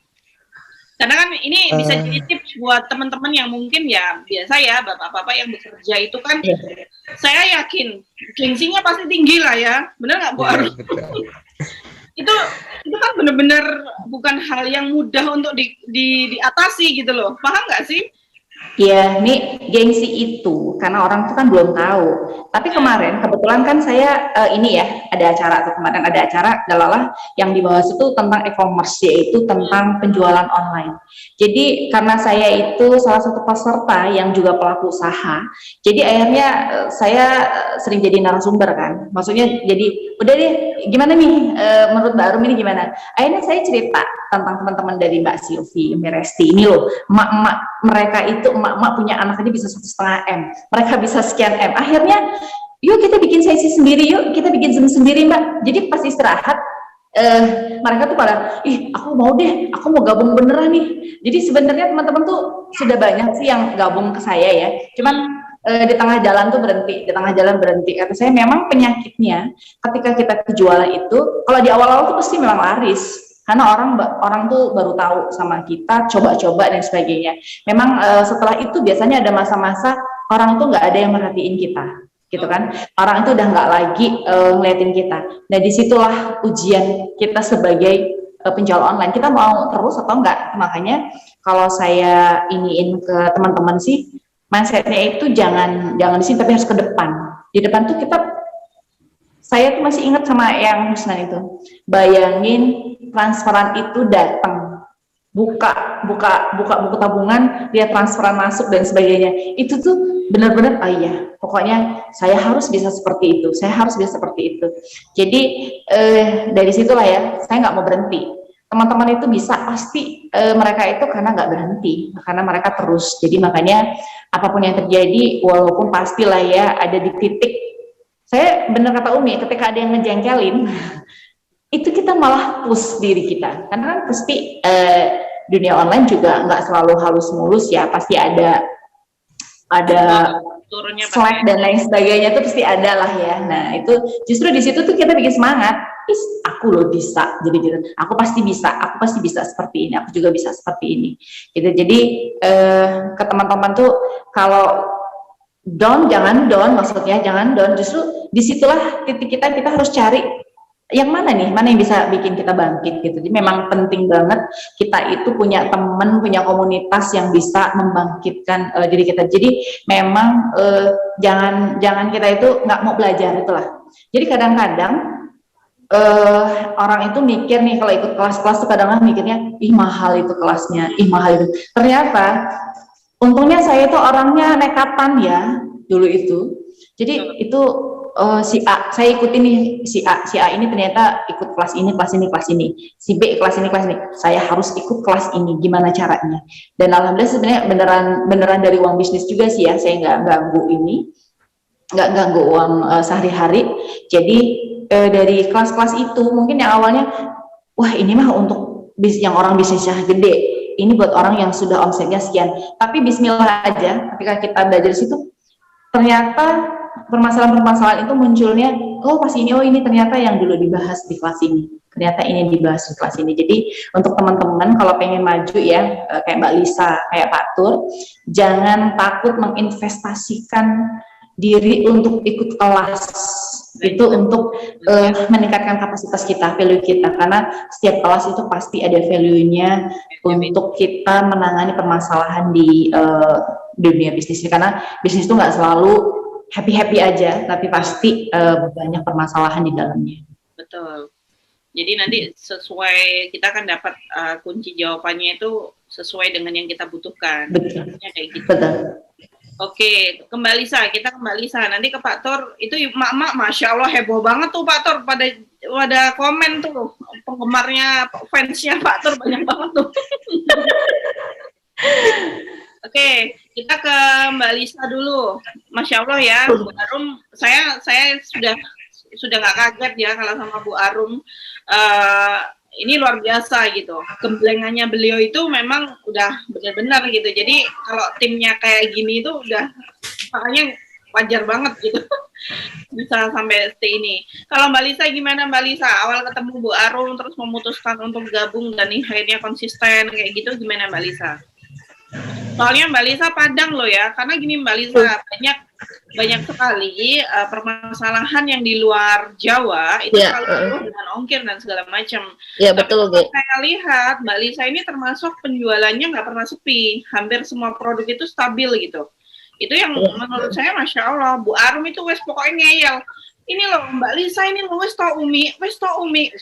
[SPEAKER 1] Karena kan ini bisa jadi tips buat teman-teman yang mungkin ya biasa ya bapak-bapak yang bekerja itu kan, saya yakin gengsinya pasti tinggi lah ya, benar nggak Bu Arum? itu kan benar-benar bukan hal yang mudah untuk diatasi gitu loh, paham nggak sih?
[SPEAKER 4] Ya, ini gengsi itu karena orang itu kan belum tahu. Tapi kemarin kebetulan kan saya ini ya ada acara atau kemarin ada acara adalah yang dibahas itu tentang e-commerce, yaitu tentang penjualan online. Jadi karena saya itu salah satu peserta yang juga pelaku usaha, jadi akhirnya saya sering jadi narasumber kan. Maksudnya jadi udah deh gimana nih menurut Mbak Arum ini gimana? Akhirnya saya cerita tentang teman-teman dari Mbak Silvi, Mbak Resti ini loh, emak-emak mereka itu emak-emak punya anak aja bisa 1,5 M, mereka bisa sekian M. Akhirnya, yuk kita bikin sesi sendiri, yuk kita bikin Zoom sendiri Mbak. Jadi pas istirahat, mereka tuh pada, aku mau deh, aku mau gabung beneran nih. Jadi sebenarnya teman-teman tuh sudah banyak sih yang gabung ke saya ya. Cuman di tengah jalan tuh berhenti, di tengah jalan berhenti. Kata saya memang penyakitnya ketika kita jualan itu, kalau di awal-awal tuh pasti memang laris, karena orang tuh baru tahu sama kita, coba-coba dan sebagainya. Memang setelah itu biasanya ada masa-masa orang tuh nggak ada yang merhatiin kita, gitu kan? Orang itu udah nggak lagi ngeliatin kita. Nah disitulah ujian kita sebagai penjual online. Kita mau terus atau enggak? Makanya kalau saya iniin ke teman-teman sih, mindsetnya itu jangan di sini tapi harus ke depan. Di depan tuh saya tuh masih ingat sama yang Husnan itu. Bayangin transferan itu datang, buka buku tabungan, dia transferan masuk dan sebagainya. Itu tuh benar-benar iya, pokoknya saya harus bisa seperti itu, saya harus bisa seperti itu. Jadi dari situlah ya, saya nggak mau berhenti. Teman-teman itu bisa pasti mereka itu karena nggak berhenti, karena mereka terus. Jadi makanya apapun yang terjadi, walaupun pastilah ya ada di titik. Saya benar kata Umi, ketika ada yang ngejengkelin, itu kita malah push diri kita, karena kan pasti dunia online juga nggak selalu halus mulus ya, pasti ada
[SPEAKER 1] turunnya
[SPEAKER 4] slack dan lain sebagainya tuh pasti ada lah ya. Nah itu justru di situ tuh kita bikin semangat. Aku loh bisa, jadi aku pasti bisa seperti ini, aku juga bisa seperti ini. Gitu. Jadi ke teman-teman tuh kalau jangan down, maksudnya jangan down. Justru disitulah titik kita harus cari yang mana yang bisa bikin kita bangkit gitu. Jadi memang penting banget kita itu punya teman, punya komunitas yang bisa membangkitkan diri kita. Jadi memang jangan kita itu nggak mau belajar itulah. Jadi kadang-kadang orang itu mikir nih kalau ikut kelas-kelas tuh kadang-kadang mikirnya ih mahal itu kelasnya, ih mahal itu. Ternyata untungnya saya itu orangnya nekatan ya dulu itu. Jadi itu si A, saya ikutin nih si A ini ternyata ikut kelas ini, si B kelas ini, saya harus ikut kelas ini, gimana caranya? Dan alhamdulillah sebenarnya beneran dari uang bisnis juga sih ya, saya nggak ganggu uang sehari-hari. Jadi dari kelas-kelas itu mungkin yang awalnya wah ini mah untuk yang orang bisnisnya gede, ini buat orang yang sudah omsetnya sekian. Tapi bismillah aja ketika kita belajar situ ternyata permasalahan-permasalahan itu munculnya pas ini ini ternyata yang dulu dibahas di kelas ini, ternyata ini dibahas di kelas ini. Jadi untuk teman-teman kalau pengen maju ya kayak Mbak Lisa, kayak Pak Tur, jangan takut menginvestasikan diri untuk ikut kelas itu untuk meningkatkan kapasitas kita, value kita, karena setiap kelas itu pasti ada value-nya untuk kita menangani permasalahan di dunia bisnis, karena bisnis itu nggak selalu happy aja, tapi pasti banyak permasalahan di dalamnya.
[SPEAKER 1] Betul. Jadi nanti sesuai kita akan dapat kunci jawabannya itu sesuai dengan yang kita butuhkan.
[SPEAKER 4] Betul.
[SPEAKER 1] Kayak gitu.
[SPEAKER 4] Betul.
[SPEAKER 1] Oke, kita kembali nanti ke Pak Tor. Itu mak masya Allah heboh banget tuh Pak Tor, pada komen tuh penggemarnya, fansnya Pak Tor banyak banget tuh. Oke, kita ke Mbak Lisa dulu. Masya Allah ya, Bu Arum, saya sudah nggak kaget ya kalau sama Bu Arum. Ini luar biasa gitu. Gemblengannya beliau itu memang udah benar-benar gitu. Jadi kalau timnya kayak gini itu udah makanya wajar banget gitu. Bisa sampai seperti ini. Kalau Mbak Lisa gimana Mbak Lisa? Awal ketemu Bu Arum terus memutuskan untuk gabung dan akhirnya konsisten kayak gitu, gimana Mbak Lisa? Soalnya Mbak Lisa Padang loh ya, karena gini Mbak Lisa, banyak sekali permasalahan yang di luar Jawa itu selalu dengan ongkir dan segala macam.
[SPEAKER 3] Ya betul.
[SPEAKER 1] Saya lihat Mbak Lisa ini termasuk penjualannya nggak pernah sepi, hampir semua produk itu stabil gitu. Itu yang menurut saya Masya Allah. Bu Arum itu wes pokoknya ngeyel. Ini loh Mbak Lisa ini loh wes tau Umi,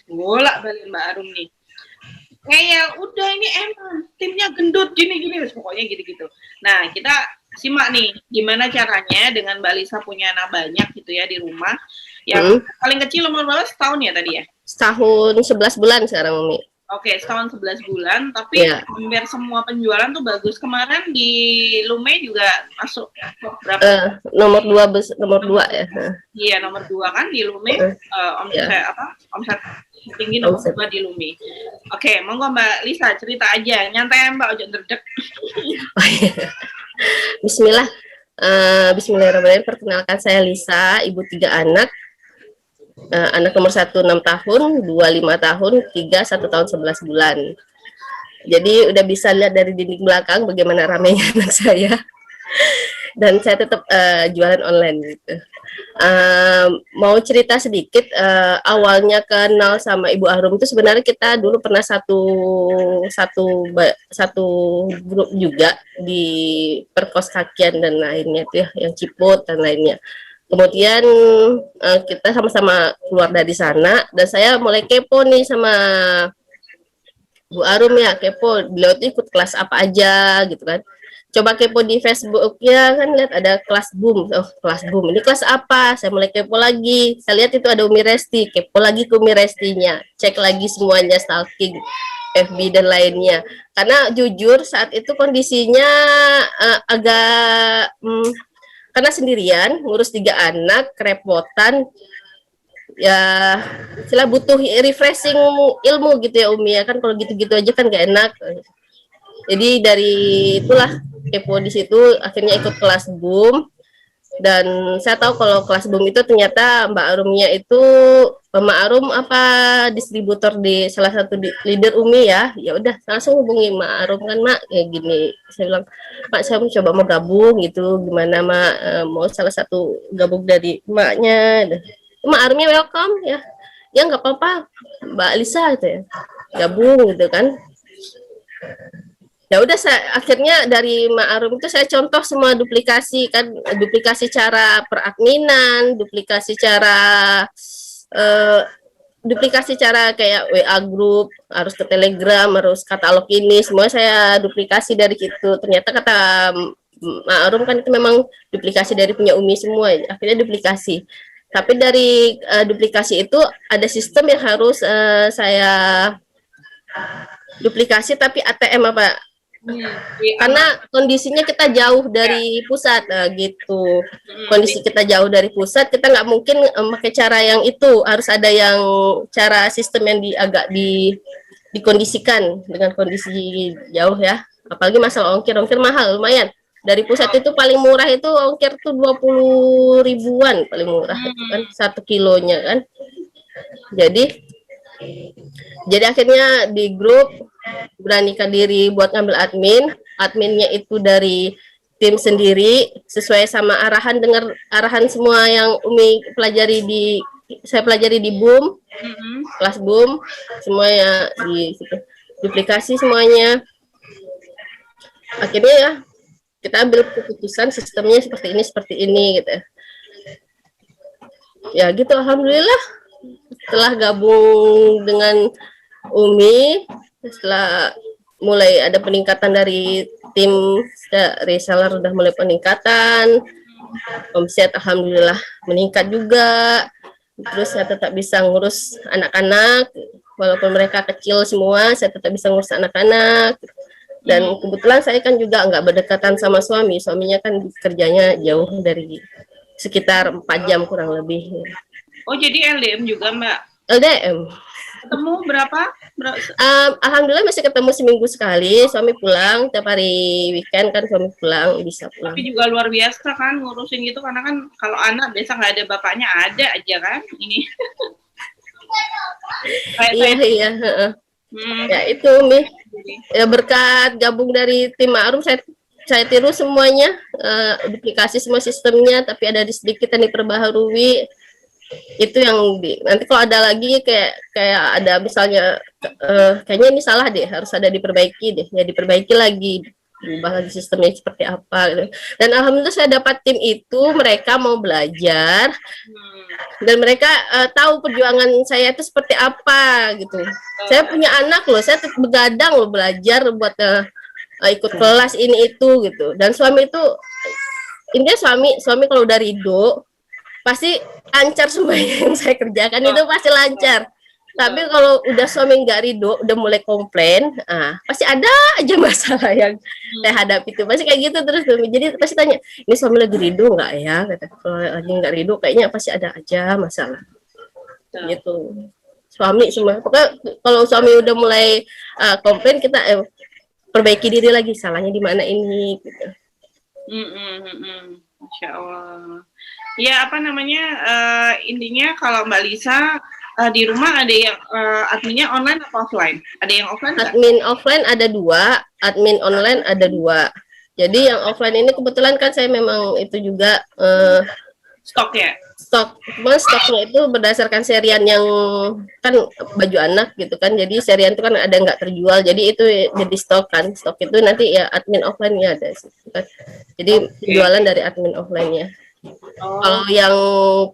[SPEAKER 1] bolak balik Mbak Arum nih. Ngeyel, udah ini emang timnya gendut gini pokoknya gitu. Nah kita simak nih gimana caranya dengan Mbak Lisa punya anak banyak gitu ya di rumah. Yang paling kecil umur berapa, setahun ya tadi ya?
[SPEAKER 3] Setahun 11 bulan sekarang Umi.
[SPEAKER 1] Oke, setahun 11 bulan, tapi hampir semua penjualan tuh bagus. Kemarin di Lume juga masuk berapa?
[SPEAKER 3] Nomor 2 ya.
[SPEAKER 1] Iya, nomor 2 kan di Lume. Omset tinggi nomor 2 di Lume. Oke, monggo Mbak Lisa cerita aja, nyantai Mbak, ojo derdek.
[SPEAKER 3] Bismillah. Bismillahirrahmanirrahim. Perkenalkan, saya Lisa, ibu 3 anak. Anak nomor 1 6 tahun, 2 5 tahun, 3 1 tahun 11 bulan. Jadi udah bisa lihat dari dinding belakang bagaimana ramainya anak saya. Dan saya tetap jualan online gitu. Mau cerita sedikit, awalnya kenal sama Ibu Arum itu sebenarnya kita dulu pernah satu grup juga di perkoskakian dan lainnya itu ya, yang Ciput dan lainnya. Kemudian kita sama-sama keluar dari sana dan saya mulai kepo nih sama Bu Arum ya, kepo beliau tuh ikut kelas apa aja gitu kan. Coba kepo di Facebook-nya kan, lihat ada kelas boom. Oh, kelas boom. Ini kelas apa? Saya mulai kepo lagi. Saya lihat itu ada Umi Resti. Kepo lagi ke Umi Restinya. Cek lagi semuanya, stalking FB dan lainnya. Karena jujur saat itu kondisinya agak karena sendirian, ngurus 3 anak, kerepotan. Ya, istilah butuh refreshing ilmu gitu ya Umi ya, kan kalau gitu-gitu aja kan gak enak. Jadi dari itulah kepo di situ, akhirnya ikut kelas boom. Dan saya tahu kalau kelas boom itu ternyata Mbak Arumnya itu Mbak Arum apa distributor di salah satu leader Umi ya. Ya udah langsung hubungi Mbak Arum kan, Mak, kayak gini. Saya bilang, Mak, saya mau coba mau gabung gitu, gimana Mak, mau salah satu gabung dari Maknya. Mbak Arumnya welcome ya. Ya nggak apa-apa Mbak Lisa gitu ya. Gabung gitu kan. Ya udah, saya akhirnya dari Ma'arum itu saya contoh semua duplikasi kan, duplikasi cara peradminan, duplikasi cara kayak WA group, harus ke Telegram, harus katalog ini, semua saya duplikasi dari situ. Ternyata kata Ma'arum kan itu memang duplikasi dari punya Umi semua, akhirnya duplikasi. Tapi dari duplikasi itu ada sistem yang harus saya duplikasi tapi ATM apa? Karena kondisinya kita jauh dari pusat gitu. Kondisi kita jauh dari pusat, kita nggak mungkin pakai cara yang itu, harus ada yang cara sistem yang agak dikondisikan dengan kondisi jauh ya. Apalagi masalah ongkir mahal lumayan. Dari pusat itu paling murah itu ongkir tuh 20 ribuan paling murah kan, 1 kilonya kan. Jadi akhirnya di grup beranikan diri buat ngambil adminnya itu dari tim sendiri sesuai sama arahan, dengar arahan semua yang Umi saya pelajari di boom, kelas boom, semuanya di duplikasi semuanya. Akhirnya ya kita ambil keputusan sistemnya seperti ini gitu ya gitu. Alhamdulillah setelah gabung dengan Umi, setelah mulai ada peningkatan dari tim reseller, udah mulai peningkatan, omset alhamdulillah meningkat juga. Terus saya tetap bisa ngurus anak-anak, walaupun mereka kecil semua, saya tetap bisa ngurus anak-anak. Dan kebetulan saya kan juga nggak berdekatan sama suaminya kan kerjanya jauh, dari sekitar 4 jam kurang lebih.
[SPEAKER 1] Oh, jadi LDM juga, Mbak?
[SPEAKER 3] LDM.
[SPEAKER 1] Ketemu berapa?
[SPEAKER 3] Alhamdulillah masih ketemu seminggu sekali. Suami pulang tiap hari weekend kan, suami pulang, bisa pulang.
[SPEAKER 1] Tapi juga luar biasa kan ngurusin gitu, karena kan kalau anak biasa nggak ada bapaknya, ada aja kan ini.
[SPEAKER 3] Iya. Ya itu Mi. Ya berkat gabung dari tim Ma'arum, saya tiru semuanya, duplikasi semua sistemnya, tapi ada sedikit yang diperbaharui. Itu yang nanti kalau ada lagi kayak ada misalnya kayaknya ini salah deh, harus ada diperbaiki deh, ya diperbaiki lagi, diubah lagi sistemnya seperti apa gitu. Dan alhamdulillah saya dapat tim itu, mereka mau belajar dan mereka tahu perjuangan saya itu seperti apa gitu. Saya punya anak loh, saya begadang loh belajar buat ikut kelas ini itu gitu. Dan suami itu intinya suami kalau udah ridho pasti lancar semuanya yang saya kerjakan, itu pasti lancar. Tapi kalau udah suami nggak ridho, udah mulai komplain, pasti ada aja masalah yang saya hadapi itu. Pasti kayak gitu terus. Jadi pasti tanya, ini suami lagi ridho nggak ya? Kalau lagi nggak ridho, kayaknya pasti ada aja masalah. Gitu. Suami semua. Pokoknya kalau suami udah mulai komplain, kita perbaiki diri lagi, salahnya di mana ini. Gitu.
[SPEAKER 1] Masya Allah. Ya apa namanya, intinya kalau Mbak Lisa di rumah ada yang adminnya online atau offline? Ada yang offline nggak?
[SPEAKER 3] Admin offline ada 2, admin online ada 2. Jadi yang offline ini kebetulan kan saya memang itu juga
[SPEAKER 1] Stok ya?
[SPEAKER 3] stok, cuma stoknya itu berdasarkan serian yang kan baju anak gitu kan, jadi serian itu kan ada nggak terjual, jadi itu jadi stok kan, stok itu nanti ya admin offline-nya ada sih kan. Jadi jualan dari admin offline-nya.
[SPEAKER 1] Oh,
[SPEAKER 3] Kalau yang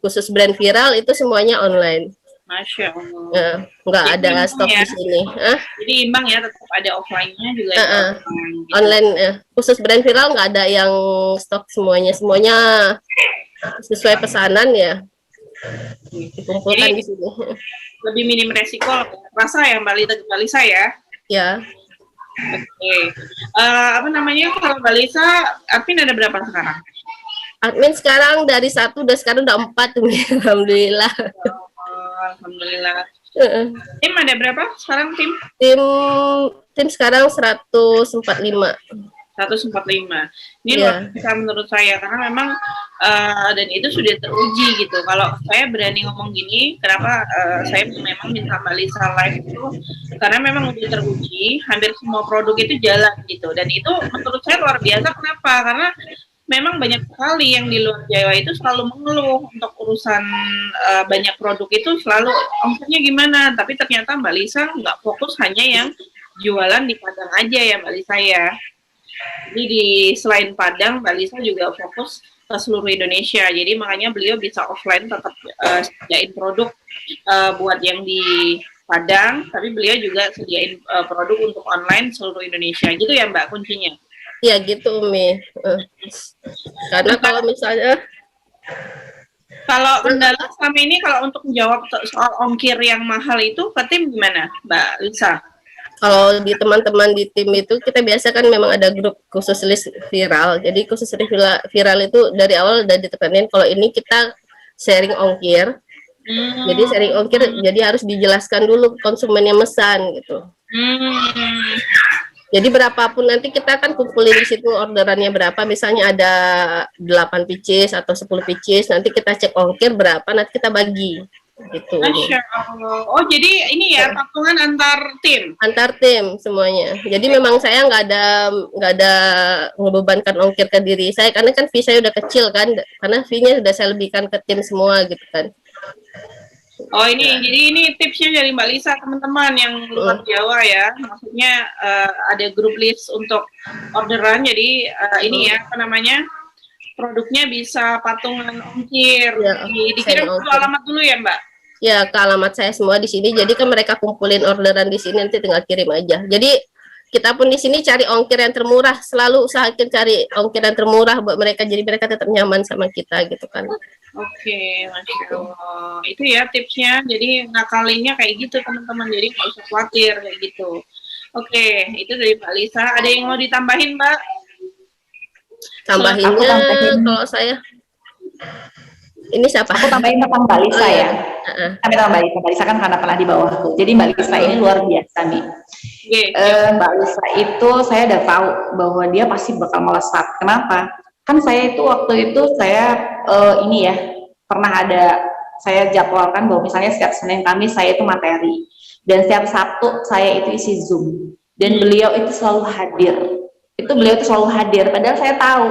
[SPEAKER 3] khusus brand viral itu semuanya online.
[SPEAKER 1] Masya Allah.
[SPEAKER 3] Nah, nggak
[SPEAKER 1] Jadi
[SPEAKER 3] ada
[SPEAKER 1] imbang
[SPEAKER 3] stok
[SPEAKER 1] ya?
[SPEAKER 3] di sini. Hah?
[SPEAKER 1] Jadi imbang ya, tetap ada offline-nya juga yang online gitu.
[SPEAKER 3] Online khusus brand viral nggak ada yang stok semuanya, semuanya sesuai pesanan ya dikumpulkan
[SPEAKER 1] Jadi
[SPEAKER 3] di sini.
[SPEAKER 1] lebih minim resiko, rasa ya Mbak Lisa ya?
[SPEAKER 3] Ya,
[SPEAKER 1] Oke. Apa namanya, kalau Mbak Lisa, admin ada berapa sekarang?
[SPEAKER 3] admin sekarang dari 1 udah sekarang udah 4 tuh. Alhamdulillah.
[SPEAKER 1] Alhamdulillah.
[SPEAKER 3] Heeh.
[SPEAKER 1] Tim ada berapa sekarang tim?
[SPEAKER 3] Tim sekarang 145.
[SPEAKER 1] 145. Ini
[SPEAKER 3] Iya.
[SPEAKER 1] luar biasa menurut saya, karena memang dan itu sudah teruji gitu. Kalau saya berani ngomong gini, kenapa saya memang minta Mbak Lisa live itu, karena memang udah teruji, hampir semua produk itu jalan gitu. Dan itu menurut saya luar biasa. Kenapa? Karena memang banyak sekali yang di luar Jawa itu selalu mengeluh untuk urusan banyak produk itu selalu omsetnya gimana. Tapi ternyata Mbak Lisa nggak fokus hanya yang jualan di Padang aja ya Mbak Lisa ya. Jadi di selain Padang, Mbak Lisa juga fokus ke seluruh Indonesia. Jadi makanya beliau bisa offline tetap sediain produk buat yang di Padang, tapi beliau juga sediain produk untuk online seluruh Indonesia. Gitu ya Mbak kuncinya?
[SPEAKER 3] Ya gitu Umi. Karena kalau misalnya
[SPEAKER 1] kalau kendala selama ini, kalau untuk menjawab soal ongkir yang mahal itu ke tim gimana Mbak Lisa?
[SPEAKER 3] kalau di teman-teman di tim itu kita biasa kan memang ada grup khusus list viral. Jadi khusus list viral itu dari awal udah ditekenin kalau ini kita sharing ongkir. Jadi sharing ongkir jadi harus dijelaskan dulu konsumen yang mesan gitu. Jadi berapapun nanti kita kan kumpulin di situ orderannya berapa, misalnya ada 8 pieces atau 10 pieces, nanti kita cek ongkir berapa, nanti kita bagi gitu.
[SPEAKER 1] Masya Allah. Oh jadi ini ya patungan antar tim?
[SPEAKER 3] Antar tim semuanya. Jadi memang saya nggak ada ngebebankan ongkir ke diri saya, karena kan fee saya udah kecil kan, karena fee-nya sudah saya lebihkan ke tim semua gitu kan.
[SPEAKER 1] Oh ini, jadi ini tipsnya dari Mbak Lisa teman-teman yang luar Jawa ya, maksudnya ada grup list untuk orderan, jadi ini ya apa namanya, produknya bisa patungan ongkir.
[SPEAKER 3] Ya,
[SPEAKER 1] dikirim ke alamat dulu ya Mbak?
[SPEAKER 3] Ya ke alamat saya semua di sini, jadi kan mereka kumpulin orderan di sini, nanti tinggal kirim aja. Jadi kita pun di sini cari ongkir yang termurah, selalu usahakan cari ongkir yang termurah buat mereka, jadi mereka tetap nyaman sama kita gitu kan.
[SPEAKER 1] Oke, Masya Allah. Itu ya tipsnya, jadi ngakalinnya kayak gitu teman-teman, jadi nggak usah khawatir kayak gitu. Oke, itu dari Mbak Lisa. Ada yang mau ditambahin Mbak?
[SPEAKER 3] Tambahinnya kalau saya, ini siapa?
[SPEAKER 4] Aku tambahin tentang Mbak Lisa ya. Kami tahu Mbak Lisa kan karena pernah di bawahku. Jadi Mbak Lisa ini luar biasa nih. Mbak Lisa itu saya udah tahu bahwa dia pasti bakal melesat. Kenapa? Kan saya itu waktu itu saya ini ya pernah ada saya jadwalkan bahwa misalnya setiap Senin Kamis saya itu materi dan setiap Sabtu saya itu isi Zoom dan beliau itu selalu hadir. Beliau itu selalu hadir. Padahal saya tahu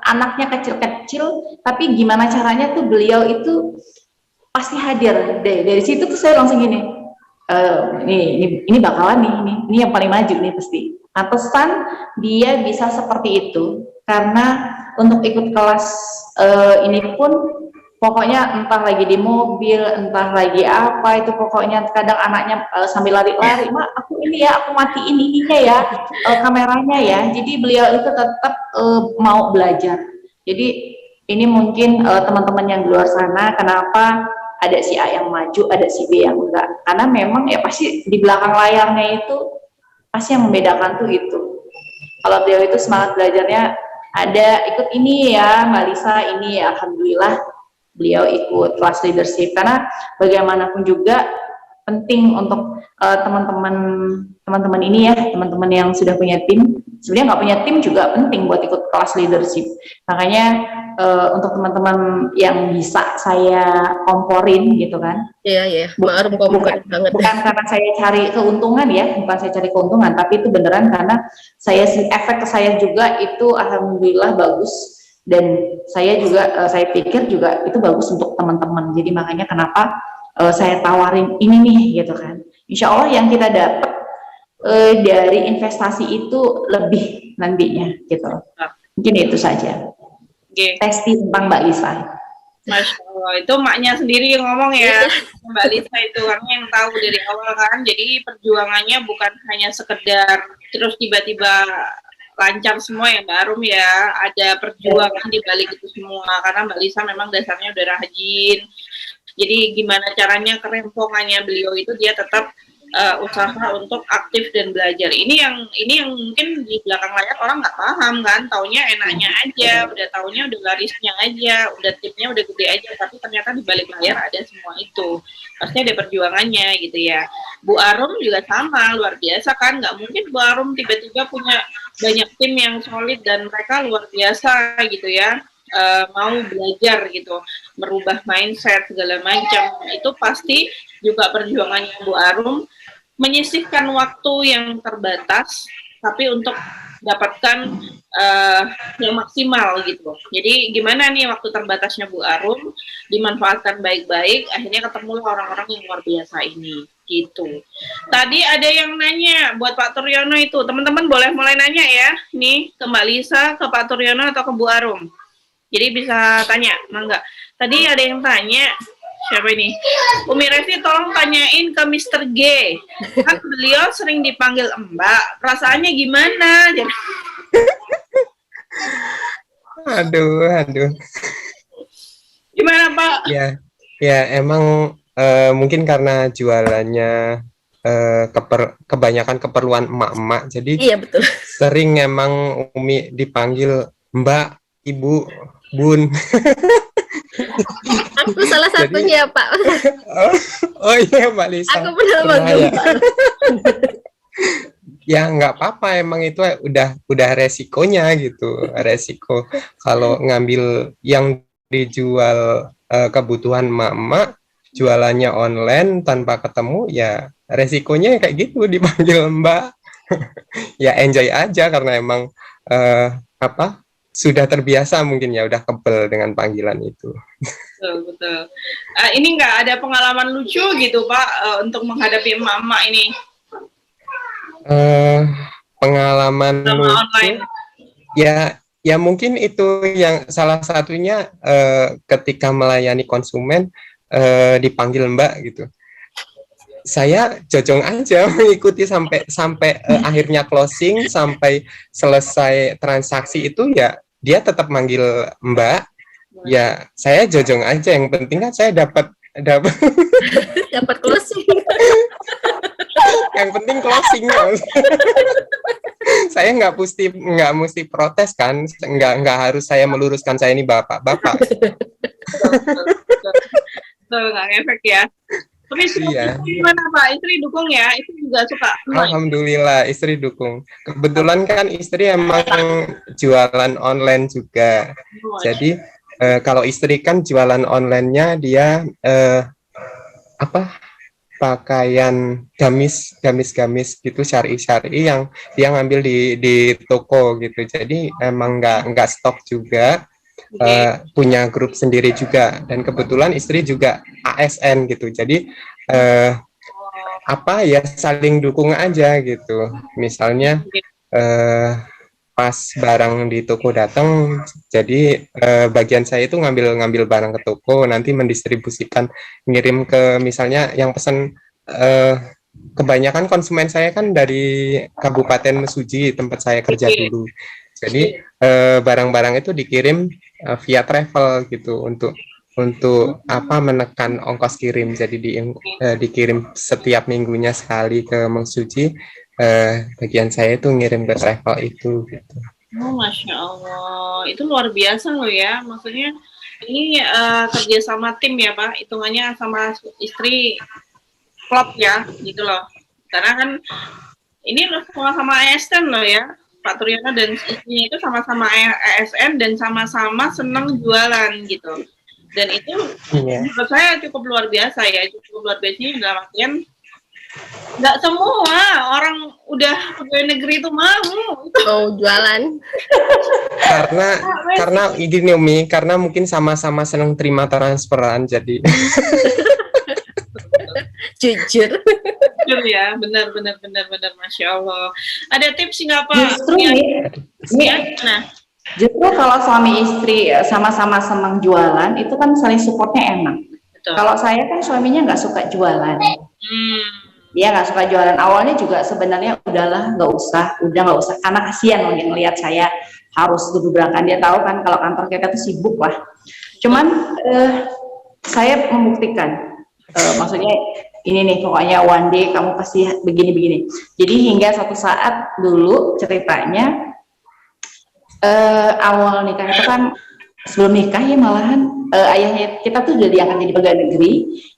[SPEAKER 4] anaknya kecil-kecil, tapi gimana caranya tuh beliau itu pasti hadir. Dari situ tuh saya langsung gini, ini bakalan nih, ini yang paling maju nih pasti. Pantesan dia bisa seperti itu karena untuk ikut kelas ini pun pokoknya entah lagi di mobil, entah lagi apa itu pokoknya kadang anaknya sambil lari-lari, "Mak, aku ini ya, aku matiin ininya ya, kameranya ya." Jadi beliau itu tetap mau belajar. Jadi ini mungkin teman-teman yang di luar sana kenapa ada si A yang maju, ada si B yang enggak. Karena memang ya pasti di belakang layarnya itu pasti yang membedakan tuh itu. Kalau beliau itu semangat belajarnya ada ikut ini ya Mbak Lisa, ini ya alhamdulillah beliau ikut kelas leadership, karena bagaimanapun juga penting untuk teman-teman ini ya, teman-teman yang sudah punya tim. Sebenarnya nggak punya tim juga penting buat ikut kelas leadership. Makanya untuk teman-teman yang bisa saya komporin gitu kan.
[SPEAKER 3] Iya, bukan banget.
[SPEAKER 4] Bukan karena saya cari keuntungan ya, bukan saya cari keuntungan, tapi itu beneran karena efek ke saya juga itu alhamdulillah bagus, dan saya pikir juga itu bagus untuk teman-teman. Jadi makanya kenapa saya tawarin ini nih gitu kan. Insya Allah yang kita dapat dari investasi itu lebih nantinya gitu. Mungkin itu saja. Testi tentang Mbak Lisa.
[SPEAKER 1] Masya Allah, itu maknya sendiri yang ngomong ya, Mbak Lisa itu orangnya yang tahu dari awal kan. Jadi perjuangannya bukan hanya sekedar terus tiba-tiba lancar semua ya Mbak Arum ya, ada perjuangan di balik itu semua. Karena Mbak Lisa memang dasarnya udah rajin. Jadi gimana caranya kerempongannya beliau itu dia tetap usaha untuk aktif dan belajar. Ini yang mungkin di belakang layar orang nggak paham kan, taunya enaknya aja, udah taunya udah larisnya aja, udah tipnya udah gede aja, tapi ternyata di balik layar ada semua itu. Pasti ada perjuangannya gitu ya. Bu Arum juga sama, luar biasa kan, nggak mungkin Bu Arum tiba-tiba punya banyak tim yang solid dan mereka luar biasa gitu ya. Mau belajar gitu, merubah mindset segala macam, itu pasti juga perjuangannya Bu Arum menyisihkan waktu yang terbatas tapi untuk dapatkan yang maksimal gitu. Jadi gimana nih waktu terbatasnya Bu Arum dimanfaatkan baik-baik, akhirnya ketemu orang-orang yang luar biasa ini gitu. Tadi ada yang nanya buat Pak Turyono itu, teman-teman boleh mulai nanya ya, nih ke Mbak Lisa, ke Pak Turyono atau ke Bu Arum. Jadi bisa tanya, mangga. Tadi ada yang tanya, siapa ini? Umi Revi tolong tanyain ke Mr. G. Kan beliau sering dipanggil Mbak, perasaannya gimana?
[SPEAKER 2] Aduh.
[SPEAKER 1] Gimana Pak?
[SPEAKER 2] Ya emang mungkin karena jualannya kebanyakan keperluan emak-emak, jadi
[SPEAKER 3] iya betul.
[SPEAKER 2] Sering emang Umi dipanggil Mbak, Ibu, Bun.
[SPEAKER 3] Aku salah satunya, Pak.
[SPEAKER 2] Oh iya Mbak Lisa.
[SPEAKER 3] Aku benar manggil Pak.
[SPEAKER 2] Ya nggak apa-apa, emang itu udah resikonya gitu. Resiko kalau ngambil yang dijual kebutuhan emak-emak, jualannya online tanpa ketemu, ya resikonya kayak gitu, dipanggil Mbak. Ya enjoy aja karena emang sudah terbiasa, mungkin ya udah kebel dengan panggilan itu.
[SPEAKER 1] Betul. Ini nggak ada pengalaman lucu gitu Pak untuk menghadapi emak-emak ini?
[SPEAKER 2] Pengalaman lucu,
[SPEAKER 1] online.
[SPEAKER 2] Ya mungkin itu yang salah satunya ketika melayani konsumen dipanggil Mbak gitu. Saya jojong aja mengikuti sampai akhirnya closing, sampai selesai transaksi itu ya dia tetap manggil Mbak. Ya saya jojong aja, yang penting kan saya dapat
[SPEAKER 3] dapat closing.
[SPEAKER 2] Yang penting closing. Saya nggak mesti protes kan, nggak harus saya meluruskan saya ini bapak.
[SPEAKER 1] Betul, nggak efek ya. Tapi
[SPEAKER 2] iya.
[SPEAKER 1] Gimana Pak? Istri dukung ya? Istri juga suka?
[SPEAKER 2] Alhamdulillah istri dukung. Kebetulan kan istri emang jualan online juga. Jadi kalau istri kan jualan online-nya dia pakaian gamis gitu, syari yang dia ngambil di toko gitu. Jadi emang nggak stok juga. Punya grup sendiri juga, dan kebetulan istri juga ASN gitu, jadi saling dukung aja gitu. Misalnya pas barang di toko datang, jadi bagian saya itu ngambil barang ke toko, nanti mendistribusikan, ngirim ke, misalnya yang pesan kebanyakan konsumen saya kan dari Kabupaten Mesuji, tempat saya kerja dulu. Jadi barang-barang itu dikirim via travel gitu, untuk menekan ongkos kirim. Jadi dikirim setiap minggunya sekali ke Mesuji. Bagian saya itu ngirim ke travel itu gitu.
[SPEAKER 1] Oh, Masya Allah, itu luar biasa loh ya. Maksudnya ini kerja sama tim ya Pak, hitungannya sama istri klop ya gitu loh, karena kan ini loh sama-sama ASN loh ya, Pak Turyono dan istrinya itu sama-sama ASN dan sama-sama senang jualan gitu. Dan itu menurut saya cukup luar biasa ya, cukup luar biasa dalam artian nggak semua orang udah pegawai negeri itu mau
[SPEAKER 3] jualan.
[SPEAKER 2] karena ini Umi, karena mungkin sama-sama senang terima transferan jadi.
[SPEAKER 3] Jujur
[SPEAKER 1] ya, benar, Masya Allah. Ada tips nggak Pak?
[SPEAKER 4] Justru justru kalau suami istri sama-sama senang jualan itu kan saling supportnya enak. Betul. Kalau saya kan suaminya nggak suka jualan, dia nggak suka jualan. Awalnya juga sebenarnya udahlah nggak usah karena kasihan mungkin melihat saya harus duduk-dudukkan. Dia tahu kan kalau kantor kita tuh sibuk lah. Cuman saya membuktikan, maksudnya ini nih pokoknya one day kamu pasti begini. Jadi hingga satu saat dulu ceritanya awal nikah itu kan sebelum nikah ya malahan ayahnya kita tuh udah diangkat jadi pegawai negeri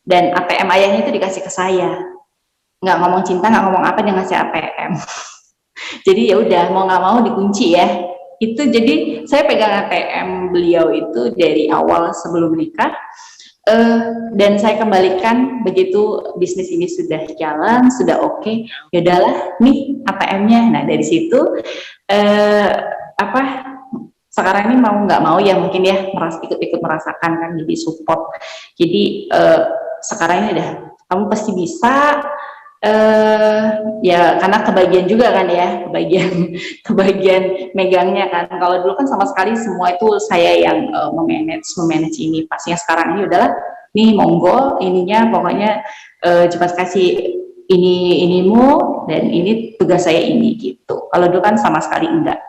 [SPEAKER 4] dan ATM ayahnya itu dikasih ke saya. Nggak ngomong cinta, nggak ngomong apa, dia ngasih ATM. Jadi ya udah mau nggak mau dikunci ya. Itu jadi saya pegang ATM beliau itu dari awal sebelum nikah. Dan saya kembalikan begitu bisnis ini sudah jalan, sudah oke, yaudahlah nih ATM-nya. Nah dari situ sekarang ini mau nggak mau ya mungkin ya ikut merasakan kan, jadi support. Jadi sekarang ini udah kamu pasti bisa. Ya karena kebagian juga kan ya, kebagian megangnya kan. Kalau dulu kan sama sekali semua itu saya yang memanage ini. Pastinya sekarang ini udahlah nih monggo ininya pokoknya cuma kasih inimu dan ini tugas saya ini gitu. Kalau dulu kan sama sekali enggak.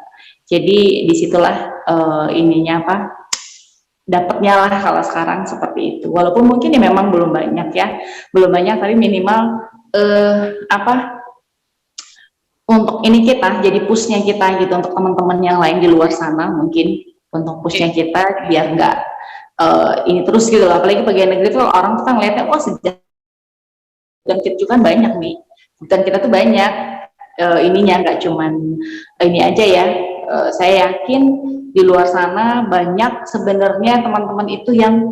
[SPEAKER 4] Jadi disitulah ininya dapatnya lah kalau sekarang seperti itu. Walaupun mungkin ya memang belum banyak tapi minimal untuk ini kita jadi pushnya kita gitu untuk teman-teman yang lain di luar sana, mungkin untuk pushnya kita biar nggak ini terus gitu loh. Apalagi pegawai negeri tuh orang tuh kan ngeliatnya wah sejak dan kita juga kan banyak nih, dan kita tuh banyak ininya nggak cuman ini aja ya. Saya yakin di luar sana banyak sebenarnya teman-teman itu yang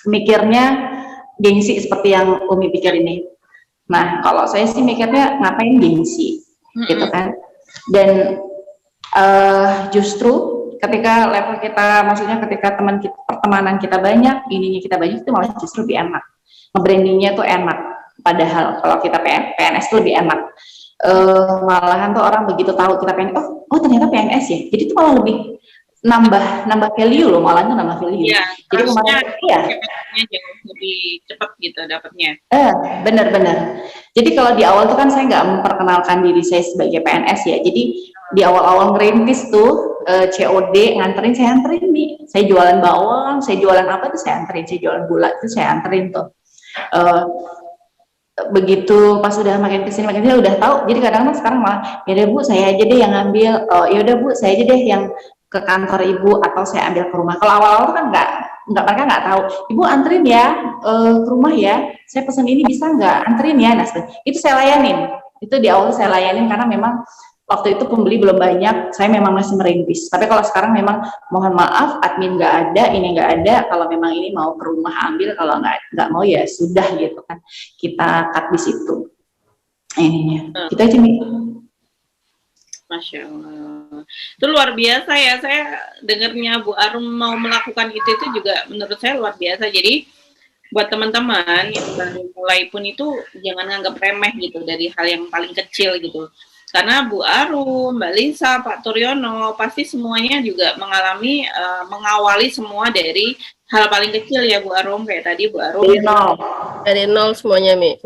[SPEAKER 4] mikirnya gengsi seperti yang Umi pikir ini. Nah, kalau saya sih mikirnya ngapain gengsi, gitu kan? Dan justru ketika level kita, maksudnya ketika pertemanan kita banyak, ininya kita banyak, itu malah justru lebih enak. Nge-brandingnya tuh enak. Padahal kalau kita PNS itu lebih enak. Malahan tuh orang begitu tahu kita PNS, oh ternyata PNS ya. Jadi itu malah lebih nambah value loh, malah itu nambah value.
[SPEAKER 1] Iya,
[SPEAKER 4] jadi kemarin
[SPEAKER 1] jauh lebih cepat gitu dapatnya.
[SPEAKER 4] Benar. Jadi kalau di awal tuh kan saya nggak memperkenalkan diri saya sebagai PNS ya. Jadi di awal-awal ngerintis tuh COD nganterin, saya anterin nih. Saya jualan bawang, saya jualan apa tuh saya anterin, saya jualan gula itu saya anterin tuh. Begitu pas udah makin kesini udah tahu. Jadi kadang-kadang sekarang malah ya udah Bu saya aja deh yang ngambil, ya udah Bu saya aja deh yang ke kantor ibu atau saya ambil ke rumah. Kalau awal-awal kan mereka nggak tahu. Ibu anterin ya ke rumah ya. Saya pesan ini bisa nggak? Anterin ya. Nah itu saya layanin. Itu di awal saya layanin karena memang waktu itu pembeli belum banyak. Saya memang masih merintis. Tapi kalau sekarang memang mohon maaf admin nggak ada, ini nggak ada. Kalau memang ini mau ke rumah ambil, kalau nggak mau ya sudah gitu kan. Kita cut di situ. Ininya. Kita aja nih.
[SPEAKER 1] Masya Allah, itu luar biasa ya. Saya dengarnya Bu Arum mau melakukan itu juga menurut saya luar biasa. Jadi buat teman-teman yang baru mulai pun itu jangan nganggap remeh gitu dari hal yang paling kecil gitu. Karena Bu Arum, Mbak Lisa, Pak Turyono pasti semuanya juga mengawali semua dari hal paling kecil ya Bu Arum, kayak tadi Bu Arum
[SPEAKER 3] dari nol semuanya Mi.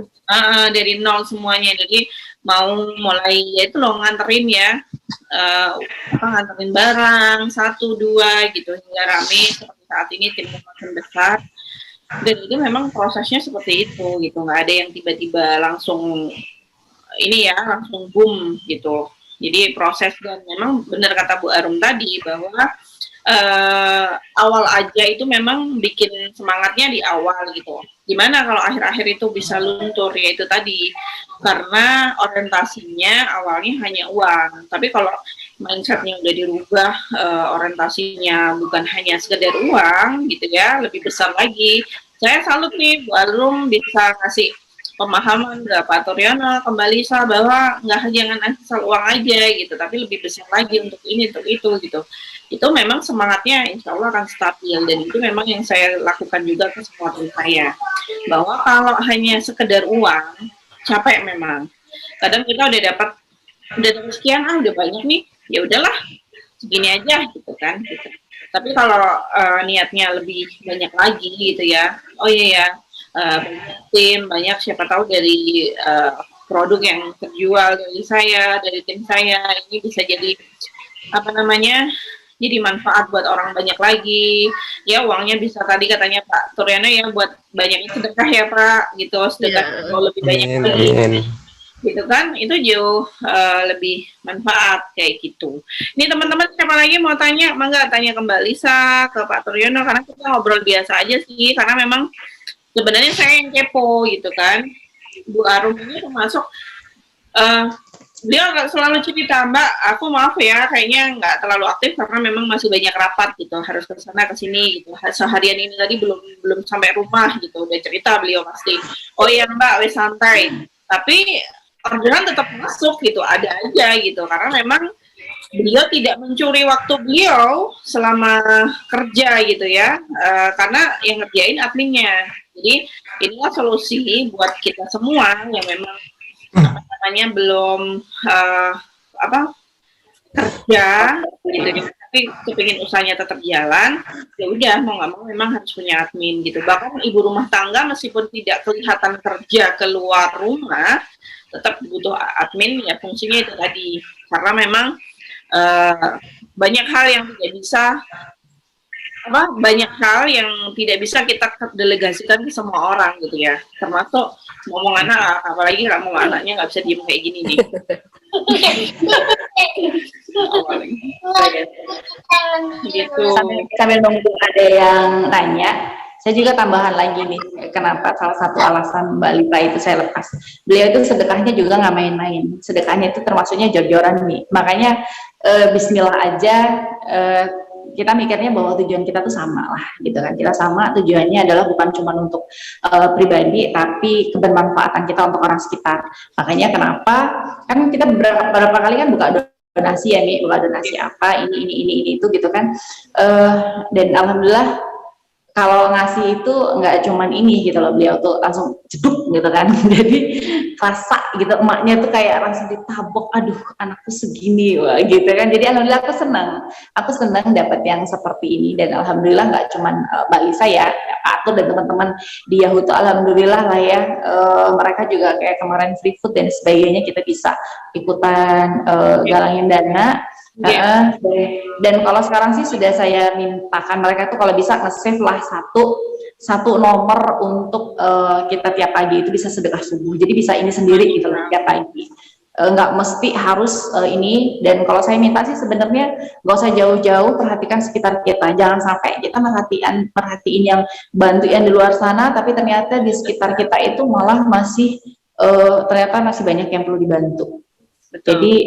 [SPEAKER 1] Dari nol semuanya. Jadi mau mulai ya itu loh nganterin ya, nganterin barang 1, 2 gitu hingga rame seperti saat ini tim makin besar. Dan itu memang prosesnya seperti itu gitu, nggak ada yang tiba-tiba langsung ini ya langsung boom gitu. Jadi proses, dan memang benar kata Bu Arum tadi bahwa awal aja itu memang bikin semangatnya di awal gitu. Gimana kalau akhir-akhir itu bisa luntur, ya itu tadi karena orientasinya awalnya hanya uang. Tapi kalau mindsetnya udah dirubah, orientasinya bukan hanya sekedar uang gitu ya, lebih besar lagi. Saya salut nih Bu Arum bisa ngasih pemahaman ke Pak Turyono, kembali bahwa nggak jangan asal uang aja gitu, tapi lebih besar lagi untuk ini, untuk itu gitu. Itu memang semangatnya insya Allah akan stabil, dan itu memang yang saya lakukan juga ke semua tim saya, bahwa kalau hanya sekedar uang capek memang. Kadang kita udah dapat sekian, udah banyak nih, ya udahlah segini aja gitu kan gitu. Tapi kalau niatnya lebih banyak lagi gitu ya, oh iya ya, banyak tim, banyak siapa tahu dari produk yang terjual dari saya, dari tim saya, ini bisa jadi apa namanya, jadi manfaat buat orang banyak lagi. Ya uangnya bisa tadi katanya Pak Turyono ya buat banyak sedekah ya Pak, gitu, sedekah kalau lebih banyak lagi. Gitu kan, itu jauh lebih manfaat kayak gitu. Ini teman-teman siapa lagi mau tanya, mangga tanya kembali ke Pak Turyono, karena kita ngobrol biasa aja sih, karena memang sebenarnya saya yang kepo gitu kan. Bu Arum ini termasuk dia selalu cerita, Mbak, aku maaf ya, kayaknya nggak terlalu aktif karena memang masih banyak rapat gitu, harus ke sana ke sini gitu. Seharian ini tadi belum sampai rumah gitu, udah cerita beliau pasti. Oh iya Mbak, wes santai. Tapi orderan tetap masuk gitu, ada aja gitu, karena memang beliau tidak mencuri waktu beliau selama kerja gitu ya, karena yang ngerjain adminnya. Jadi inilah solusi buat kita semua yang memang namanya belum kerja gitu, tapi kepingin usahanya tetap jalan, ya udah mau nggak mau memang harus punya admin gitu. Bahkan ibu rumah tangga meskipun tidak kelihatan kerja keluar rumah, tetap butuh admin ya, fungsinya itu tadi, karena memang banyak hal yang tidak bisa kita delegasikan ke semua orang gitu ya, termasuk ngomong anak, apalagi kamu anaknya nggak bisa diem kayak gini nih. Gitu.
[SPEAKER 4] Sambil nunggu ada yang tanya, saya juga tambahan lagi nih, kenapa salah satu alasan Mbak Lita itu saya lepas. Beliau itu sedekahnya juga nggak main-main, sedekahnya itu termasuknya jor-joran nih. Makanya Bismillah aja, kita mikirnya bahwa tujuan kita tuh sama lah gitu kan, kita sama, tujuannya adalah bukan cuma untuk pribadi tapi kebermanfaatan kita untuk orang sekitar. Makanya kenapa kan kita beberapa kali kan buka donasi ya nih, buka donasi apa ini itu gitu kan, dan alhamdulillah kalau ngasih itu nggak cuman ini gitu loh, beliau tuh langsung jeduk gitu kan. Jadi rasa gitu, emaknya tuh kayak langsung ditabok, aduh anakku segini, wah gitu kan. Jadi alhamdulillah aku senang dapat yang seperti ini, dan alhamdulillah nggak cuman Mbak Lisa ya, Pak Atur dan teman-teman di Yahoo tuh alhamdulillah lah ya, mereka juga kayak kemarin free food dan sebagainya, kita bisa ikutan galangin dana. Dan kalau sekarang sih sudah saya mintakan mereka tuh kalau bisa nge-save lah satu nomor untuk kita tiap pagi itu bisa sedekah subuh, jadi bisa ini sendiri gitu loh tiap pagi, nggak mesti harus ini. Dan kalau saya minta sih sebenarnya nggak usah jauh-jauh, perhatikan sekitar kita, jangan sampai kita merhatiin yang bantu yang di luar sana, tapi ternyata di sekitar kita itu malah masih ternyata masih banyak yang perlu dibantu. Betul.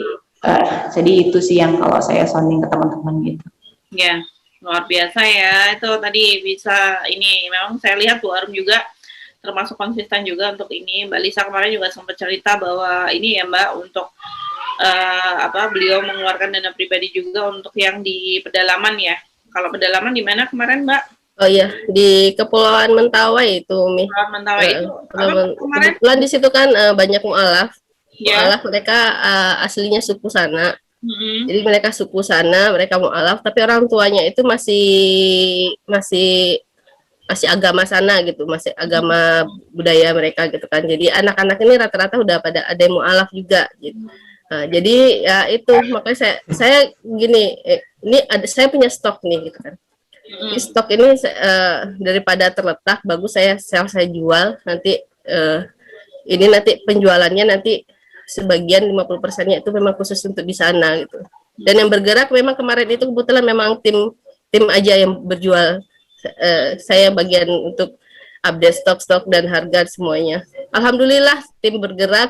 [SPEAKER 4] Jadi itu sih yang kalau saya sounding ke teman-teman gitu.
[SPEAKER 1] Ya, luar biasa ya. Itu tadi bisa ini, memang saya lihat Bu Arum juga termasuk konsisten juga untuk ini. Mbak Lisa kemarin juga sempat cerita bahwa ini ya Mbak, untuk beliau mengeluarkan dana pribadi juga untuk yang di pedalaman ya. Kalau pedalaman di mana kemarin Mbak?
[SPEAKER 3] Oh iya, di Kepulauan Mentawai itu, Mi.
[SPEAKER 1] Kepulauan Mentawai itu.
[SPEAKER 3] Kebetulan di situ kan banyak mualaf. Mualaf mereka aslinya suku sana. Jadi mereka suku sana, mereka mualaf, tapi orang tuanya itu masih agama sana gitu, masih agama budaya mereka gitu kan. Jadi anak-anak ini rata-rata udah pada ada yang mualaf juga gitu. Nah, jadi ya itu makanya saya gini, ini saya punya stok nih gitu kan. Stok ini daripada terletak, bagus saya jual nanti. Ini nanti penjualannya nanti sebagian 50%-nya itu memang khusus untuk di sana gitu. Dan yang bergerak memang kemarin itu kebetulan memang tim tim aja yang berjual. Saya bagian untuk update stok-stok dan harga semuanya. Alhamdulillah tim bergerak,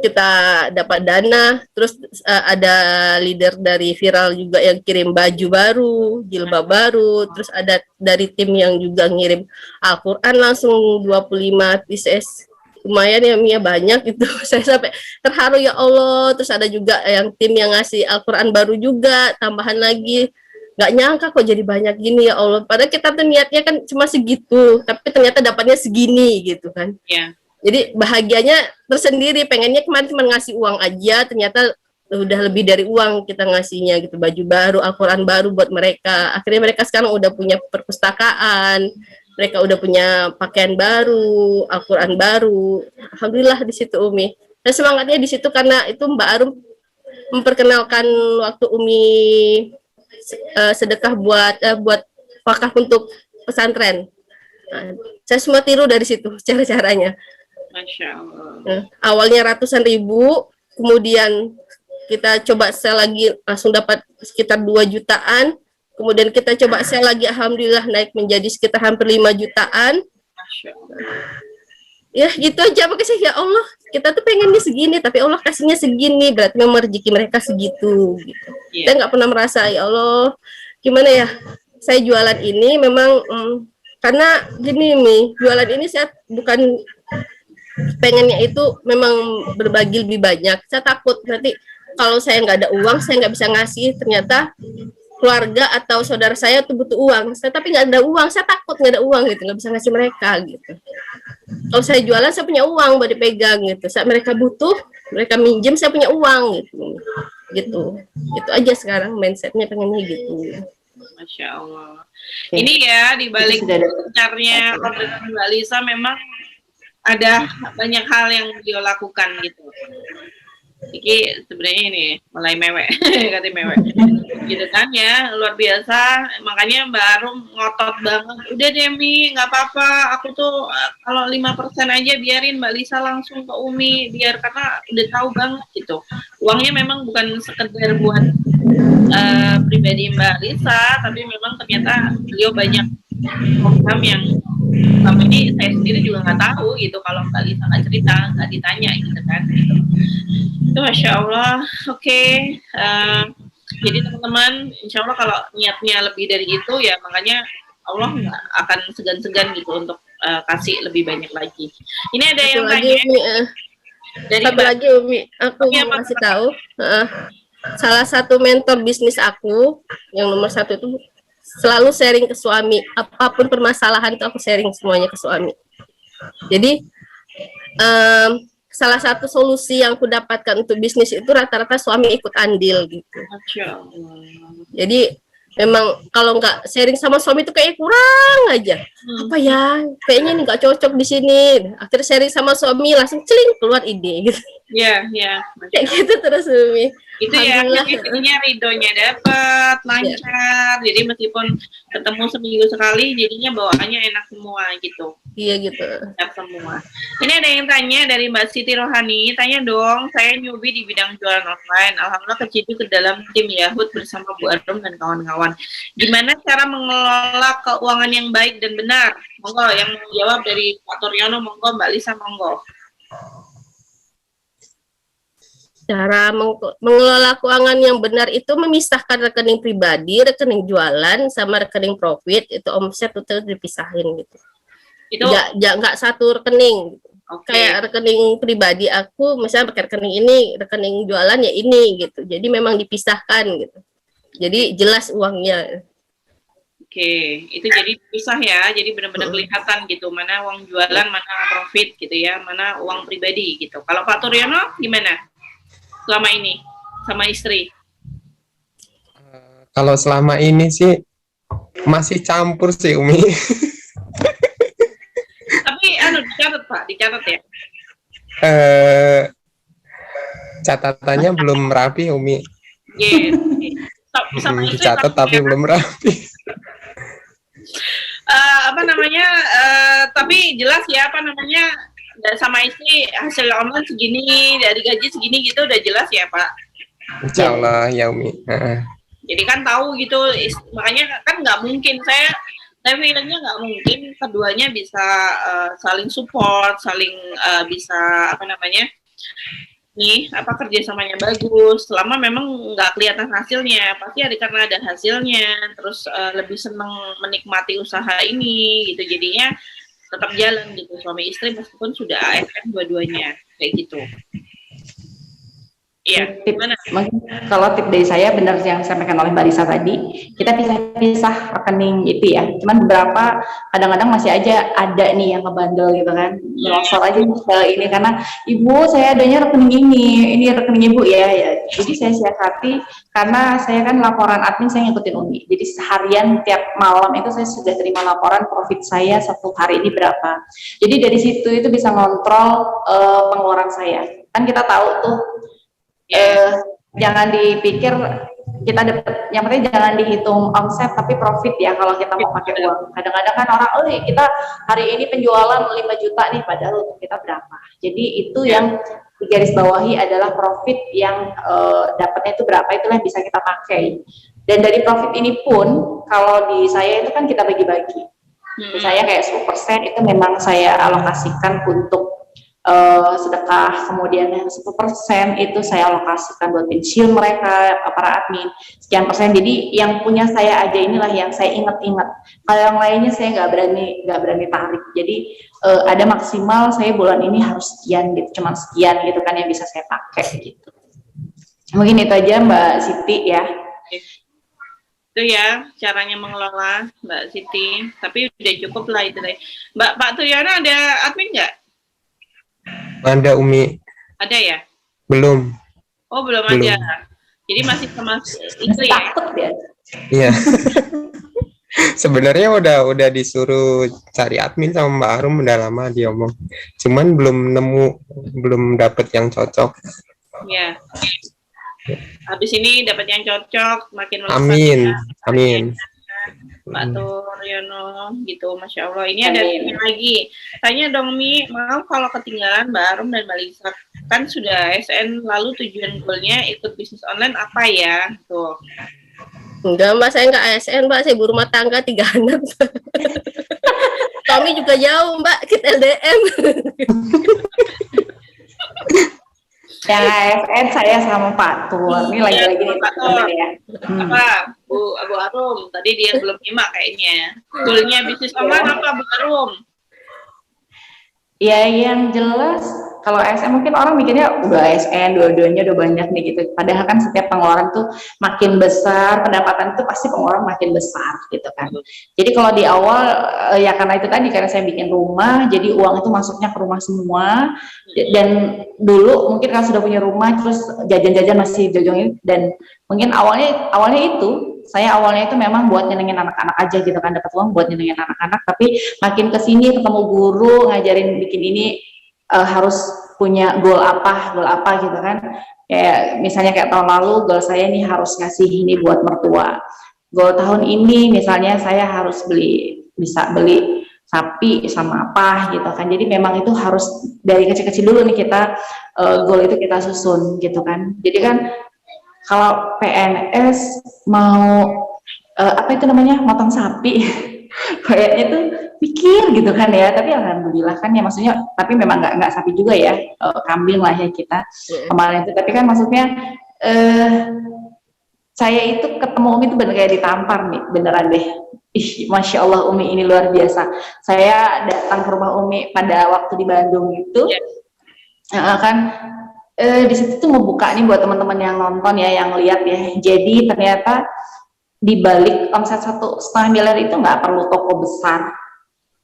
[SPEAKER 3] kita dapat dana, terus ada leader dari Viral juga yang kirim baju baru, jilbab baru, terus ada dari tim yang juga ngirim Al-Quran langsung 25 pieces. Lumayan ya Mia, banyak itu. Saya sampai terharu ya Allah. Terus ada juga yang tim yang ngasih Al-Quran baru juga, tambahan lagi. Nggak nyangka kok jadi banyak gini ya Allah. Padahal kita tuh niatnya kan cuma segitu, tapi ternyata dapatnya segini gitu kan.
[SPEAKER 1] Iya.
[SPEAKER 3] Jadi bahagianya tersendiri, pengennya kemarin cuma ngasih uang aja, ternyata udah lebih dari uang kita ngasihnya gitu, baju baru, Al-Quran baru buat mereka. Akhirnya mereka sekarang udah punya perpustakaan, mereka udah punya pakaian baru, Al-Quran baru. Alhamdulillah di situ Umi. Dan semangatnya di situ karena itu Mbak Arum memperkenalkan waktu Umi sedekah buat wakaf untuk pesantren. Nah, saya semua tiru dari situ cara-caranya.
[SPEAKER 1] Masya Allah.
[SPEAKER 3] Awalnya ratusan ribu, kemudian kita coba sel lagi langsung dapat sekitar 2 jutaan, kemudian kita coba sel lagi, alhamdulillah naik menjadi sekitar hampir 5 jutaan.
[SPEAKER 1] Masya Allah.
[SPEAKER 3] Ya gitu aja, makanya saya ya Allah, kita tuh pengennya segini, tapi Allah kasihnya segini, berarti memang rezeki mereka segitu. Gitu.
[SPEAKER 1] Yeah.
[SPEAKER 3] Saya nggak pernah merasa ya Allah, gimana ya, saya jualan ini memang karena gini nih, jualan ini saya bukan pengennya itu memang berbagi lebih banyak. Saya takut nanti kalau saya nggak ada uang, saya nggak bisa ngasih, ternyata keluarga atau saudara saya tuh butuh uang, tapi nggak ada uang, saya takut nggak ada uang gitu, nggak bisa ngasih mereka gitu. Kalau saya jualan, saya punya uang buat dipegang gitu. Saat mereka butuh, mereka minjem, saya punya uang gitu. Itu aja sekarang mindsetnya pengennya gitu.
[SPEAKER 1] Masya Allah. Ini ya di balik gencarnya Mbak Lisa memang ada banyak hal yang dia lakukan gitu. Iki sebenarnya ini mulai mewek, kata mewek, gitu kan ya, luar biasa. Makanya Mbak Arum ngotot banget. Udah deh Mi, nggak apa-apa. Aku tuh kalau 5% aja biarin Mbak Lisa langsung ke Umi, biar karena udah tahu banget gitu. Uangnya memang bukan sekedar buat pribadi Mbak Lisa, tapi memang ternyata beliau banyak program yang selama ini saya sendiri juga nggak tahu gitu, kalau Mbak Lisa nggak cerita, nggak ditanya gitu kan gitu. Itu Masya Allah. Oke. Jadi teman-teman, insya Allah kalau niatnya lebih dari itu ya, makanya Allah nggak akan segan-segan gitu untuk kasih lebih banyak lagi. Ini ada yang tanya
[SPEAKER 3] dari Mbak lagi Umi, aku mau kasih tahu salah satu mentor bisnis aku yang nomor 1 itu selalu sharing ke suami, apapun permasalahan itu aku sharing semuanya ke suami. Jadi salah satu solusi yang aku dapatkan untuk bisnis itu rata-rata suami ikut andil gitu. Jadi memang kalau nggak sharing sama suami itu kayak kurang aja. Apa ya? Kayaknya ini nggak cocok di sini. Akhirnya sharing sama suami langsung celing keluar ide gitu.
[SPEAKER 1] Iya, iya.
[SPEAKER 3] Kayak gitu terus Umi.
[SPEAKER 1] Itu ya, intinya ridhonya dapat, lancar. Jadi meskipun ketemu seminggu sekali, jadinya bawaannya enak semua gitu.
[SPEAKER 3] Iya gitu.
[SPEAKER 1] Enak semua. Ini ada yang tanya dari Mbak Siti Rohani, tanya dong, saya newbie di bidang jualan online. Alhamdulillah kecimpung ke dalam tim Yahud bersama Bu Arum dan kawan-kawan. Gimana cara mengelola keuangan yang baik dan benar? Monggo, yang menjawab dari Pak Toryono, monggo, Mbak Lisa, monggo.
[SPEAKER 3] Cara mengelola keuangan yang benar itu memisahkan rekening pribadi, rekening jualan, sama rekening profit. Itu omset itu dipisahin gitu. Itu nggak satu rekening. Okay. Kayak rekening pribadi aku, misalnya pakai rekening ini, rekening jualan ya ini gitu. Jadi memang dipisahkan gitu. Jadi jelas uangnya.
[SPEAKER 1] Oke, itu jadi pisah ya. Jadi benar-benar kelihatan gitu, mana uang jualan, mana profit gitu ya, mana uang pribadi gitu. Kalau Pak Turyono gimana? Selama ini sama istri?
[SPEAKER 2] Kalau selama ini sih masih campur sih Umi.
[SPEAKER 1] Tapi dicatat Pak, dicatat ya.
[SPEAKER 2] Catatannya belum rapi Umi.
[SPEAKER 1] Yes. Sama istri
[SPEAKER 2] dicatat tapi belum rapi.
[SPEAKER 1] Tapi jelas ya sama istri hasil online segini, dari gaji segini gitu udah jelas ya Pak.
[SPEAKER 2] Insya Allah ya Umi.
[SPEAKER 1] Jadi kan tahu gitu, makanya kan nggak mungkin saya feelingnya nggak mungkin keduanya bisa saling support, saling bisa apa namanya kerjasamanya bagus. Selama memang nggak kelihatan hasilnya, pasti karena ada hasilnya, terus lebih seneng menikmati usaha ini gitu. Jadinya tetap jalan gitu suami istri meskipun sudah ASN dua-duanya kayak gitu. Iya, gimana?
[SPEAKER 4] Mungkin kalau tip dari saya benar yang disampaikan oleh Mbak Lisa tadi, kita pisah rekening itu ya. Cuman beberapa kadang-kadang masih aja ada nih yang ngebandel gitu kan, nyelosor aja ke ini karena ibu saya adanya rekening ini rekening ibu ya. Jadi saya siasati karena saya kan laporan admin saya ngikutin Umi. Jadi seharian tiap malam itu saya sudah terima laporan profit saya satu hari ini berapa. Jadi dari situ itu bisa ngontrol pengeluaran saya. Kan kita tahu tuh. Jangan dipikir kita dapat, yang penting jangan dihitung omset tapi profit ya kalau kita mau pakai uang. Kadang-kadang kan orang, kita hari ini penjualan 5 juta nih, padahal untuk kita berapa. Jadi itu yang digaris bawahi adalah profit yang dapatnya itu berapa, itulah yang bisa kita pakai. Dan dari profit ini pun kalau di saya itu kan kita bagi-bagi. Misalnya kayak 10% itu memang saya alokasikan untuk sedekah, kemudian yang 10% itu saya alokasikan buat pensiun mereka, para admin, sekian persen. Jadi yang punya saya aja inilah yang saya ingat-ingat. Kalau yang lainnya saya nggak berani tarik. Jadi ada maksimal saya bulan ini harus sekian gitu, cuma sekian gitu kan yang bisa saya pakai gitu. Mungkin itu aja Mbak Siti ya.
[SPEAKER 1] Itu ya caranya mengelola Mbak Siti. Tapi udah cukup lah itu deh. Pak Tuyana ada admin nggak?
[SPEAKER 2] Ada Umi.
[SPEAKER 1] Ada ya?
[SPEAKER 2] Belum.
[SPEAKER 1] Oh belum ada. Jadi masih sama itu ya?
[SPEAKER 4] Takut ya?
[SPEAKER 2] Iya. Sebenarnya udah disuruh cari admin sama Mbak Arum udah lama dia omong. Cuman belum dapet yang cocok.
[SPEAKER 1] Iya. Habis ini dapat yang cocok, makin
[SPEAKER 2] Amin. Amin.
[SPEAKER 1] Pak Turyono gitu, Masya Allah. Ini ada lagi. Tanya dong Mi, maaf kalau ketinggalan Mbak Arum dan Mbak Lisa. Kan sudah ASN, lalu tujuan goalnya ikut bisnis online apa ya? Tuh.
[SPEAKER 3] Enggak Mbak, saya enggak ASN Mbak, saya ibu rumah tangga 3 anak. Kami juga jauh Mbak, kita LDM.
[SPEAKER 4] Yang ASN saya sama Pak Tur. Ini lagi-lagi nih Pak Tur ya.
[SPEAKER 1] Apa? Bu Arum, tadi dia belum nyimak kayaknya. Goalnya bisnis online apa Bu Arum?
[SPEAKER 4] Ya yang jelas kalau ASN mungkin orang mikirnya udah ASN dua-duanya udah banyak nih gitu. Padahal kan setiap pengeluaran tuh makin besar, pendapatan itu pasti pengeluaran makin besar gitu kan. Jadi kalau di awal ya karena itu tadi karena saya bikin rumah, jadi uang itu masuknya ke rumah semua. Dan dulu mungkin kan sudah punya rumah terus jajan-jajan masih jojongin dan mungkin awalnya itu saya awalnya itu memang buat nyenengin anak-anak aja gitu kan, dapat uang buat nyenengin anak-anak, tapi makin kesini ketemu guru ngajarin bikin ini harus punya goal apa gitu kan. Kayak misalnya kayak tahun lalu goal saya nih harus ngasih ini buat mertua. Goal tahun ini misalnya saya harus bisa beli sapi sama apa gitu kan. Jadi memang itu harus dari kecil-kecil dulu nih kita goal itu kita susun gitu kan. Jadi kan kalau PNS mau apa itu namanya motong sapi kayaknya tuh pikir gitu kan ya, tapi alhamdulillah kan ya maksudnya, tapi memang nggak sapi juga ya, kambing lah ya kita kemarin itu, tapi kan maksudnya saya itu ketemu Umi itu bener kayak ditampar nih, beneran deh. Ih, Masya Allah Umi ini luar biasa. Saya datang ke rumah Umi pada waktu di Bandung itu, kan di situ tuh ngebuka nih buat teman-teman yang nonton ya, yang lihat ya. Jadi ternyata di balik omset 1,5 miliar itu nggak perlu toko besar,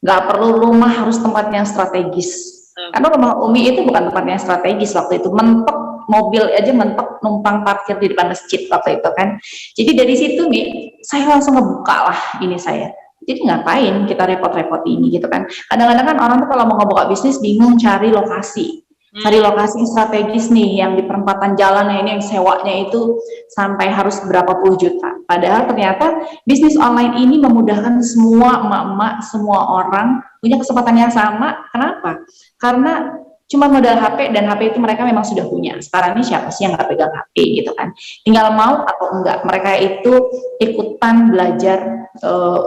[SPEAKER 4] nggak perlu rumah harus tempat yang strategis. Karena rumah Umi itu bukan tempat yang strategis waktu itu, mentok mobil aja mentok numpang parkir di depan masjid waktu itu kan. Jadi dari situ nih saya langsung ngebuka lah ini saya. Jadi ngapain kita repot-repot ini gitu kan. Kadang-kadang kan orang tuh kalau mau ngebuka bisnis bingung cari lokasi. Cari lokasi strategis nih yang di perempatan jalan ini yang sewanya itu sampai harus berapa puluh juta. Padahal ternyata bisnis online ini memudahkan semua emak-emak, semua orang punya kesempatan yang sama. Kenapa? Karena cuma modal HP, dan HP itu mereka memang sudah punya. Sekarang ini siapa sih yang nggak pegang HP gitu kan? Tinggal mau atau enggak. Mereka itu ikutan belajar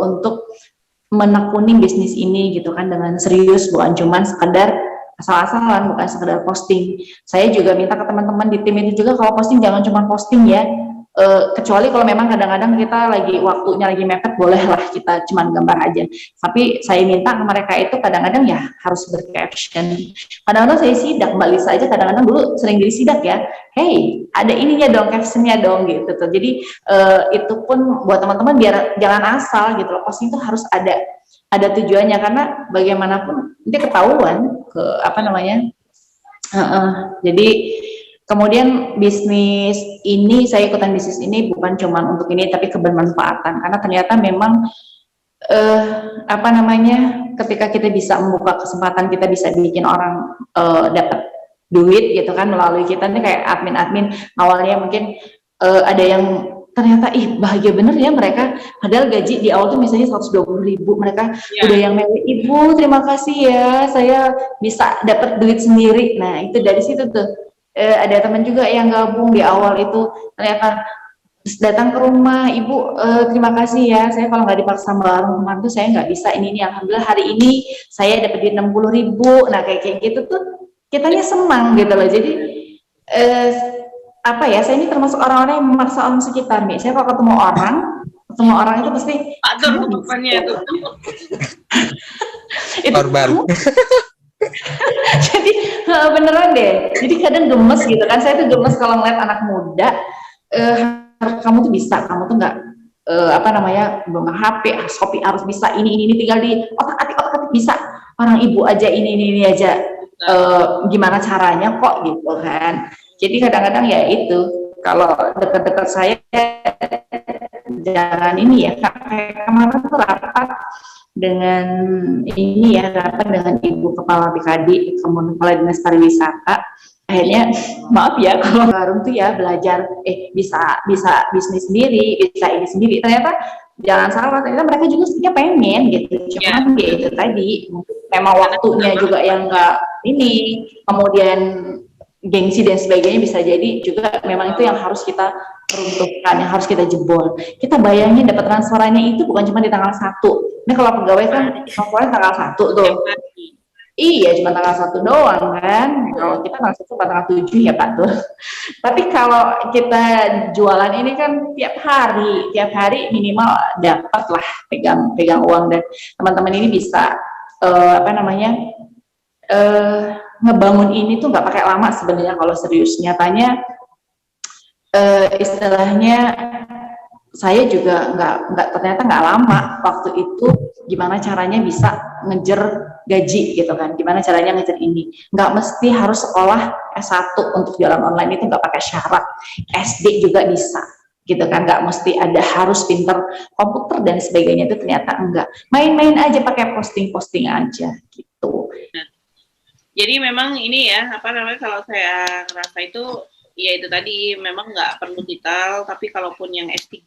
[SPEAKER 4] untuk menekuni bisnis ini gitu kan dengan serius, bukan cuma sekedar asal-asalan, bukan sekedar posting. Saya juga minta ke teman-teman di tim itu juga, kalau posting jangan cuma posting ya. Kecuali kalau memang kadang-kadang kita lagi waktunya lagi mepet, bolehlah kita cuman gambar aja. Tapi saya minta ke mereka itu kadang-kadang ya harus bercaption. Kadang-kadang saya sidak, Mbak Lisa aja kadang-kadang dulu sering disidak ya. Hey, ada ininya dong, captionnya dong gitu tuh. Jadi itu pun buat teman-teman biar jangan asal gitu loh. Posting itu harus ada tujuannya, karena bagaimanapun dia ketahuan ke apa namanya. Jadi kemudian bisnis ini, saya ikutan bisnis ini bukan cuma untuk ini, tapi kebermanfaatan. Karena ternyata memang apa namanya, ketika kita bisa membuka kesempatan, kita bisa bikin orang dapat duit gitu kan melalui kita nih, kayak admin-admin awalnya mungkin ada yang ternyata bahagia bener ya mereka, padahal gaji di awal tuh misalnya 120.000, mereka udah yang mewah, ibu terima kasih ya saya bisa dapat duit sendiri. Nah itu dari situ tuh ada teman juga yang gabung di awal itu, ternyata datang ke rumah, ibu terima kasih ya, saya kalau nggak dipaksa bareng kemarin tuh saya nggak bisa ini, alhamdulillah hari ini saya dapat duit 60.000. Nah kayak gitu tuh kitanya senang gitu loh. Jadi apa ya, saya ini termasuk orang-orang yang memaksa orang sekitar nih. Saya kalau ketemu orang itu pasti
[SPEAKER 1] atur kebutuhannya itu.
[SPEAKER 2] Korban.
[SPEAKER 4] Jadi beneran deh. Jadi kadang gemes gitu kan. Saya tuh gemes kalau ngeliat anak muda. Kamu tuh bisa, kamu tuh nggak apa namanya, belum HP, Shopee harus bisa ini tinggal di otak-atik bisa. Orang ibu aja ini aja. Gimana caranya kok gitu kan. Jadi kadang-kadang ya itu, kalau dekat-dekat saya jangan ini ya, kayak kemarin tuh rapat dengan ini ya, rapat dengan Ibu Kepala BKD, kemudian Kepala Dinas Pariwisata. Akhirnya maaf ya kalau baru tuh ya belajar bisa bisnis sendiri, bisa ini sendiri. Ternyata jangan salah, ternyata mereka juga sebenarnya pengen gitu. Cuman ya itu tadi, memang waktunya juga yang enggak ini, kemudian gengsi dan sebagainya, bisa jadi juga memang itu yang harus kita runtuhkan, yang harus kita jebol. Kita bayangin dapat transferannya itu bukan cuma di tanggal 1. Ini kalau pegawai kan transferannya tanggal 1 tuh. Iya, cuma tanggal 1 doang kan. Kalau kita tanggal 1 tanggal 7 ya Pak tuh. Tapi kalau kita jualan ini kan tiap hari minimal dapat lah pegang uang, dan teman-teman ini bisa apa namanya, ngebangun ini tuh nggak pakai lama sebenarnya kalau serius. Nyatanya istilahnya saya juga ternyata nggak lama waktu itu. Gimana caranya bisa ngejar gaji gitu kan, gimana caranya ngejar ini, nggak mesti harus sekolah S1 untuk jualan online, itu nggak pakai syarat, SD juga bisa gitu kan, nggak mesti ada harus pinter komputer dan sebagainya, itu ternyata enggak, main-main aja, pakai posting aja gitu.
[SPEAKER 1] Jadi memang ini ya, apa namanya, kalau saya ngerasa itu, ya itu tadi, memang nggak perlu detail, tapi kalaupun yang S3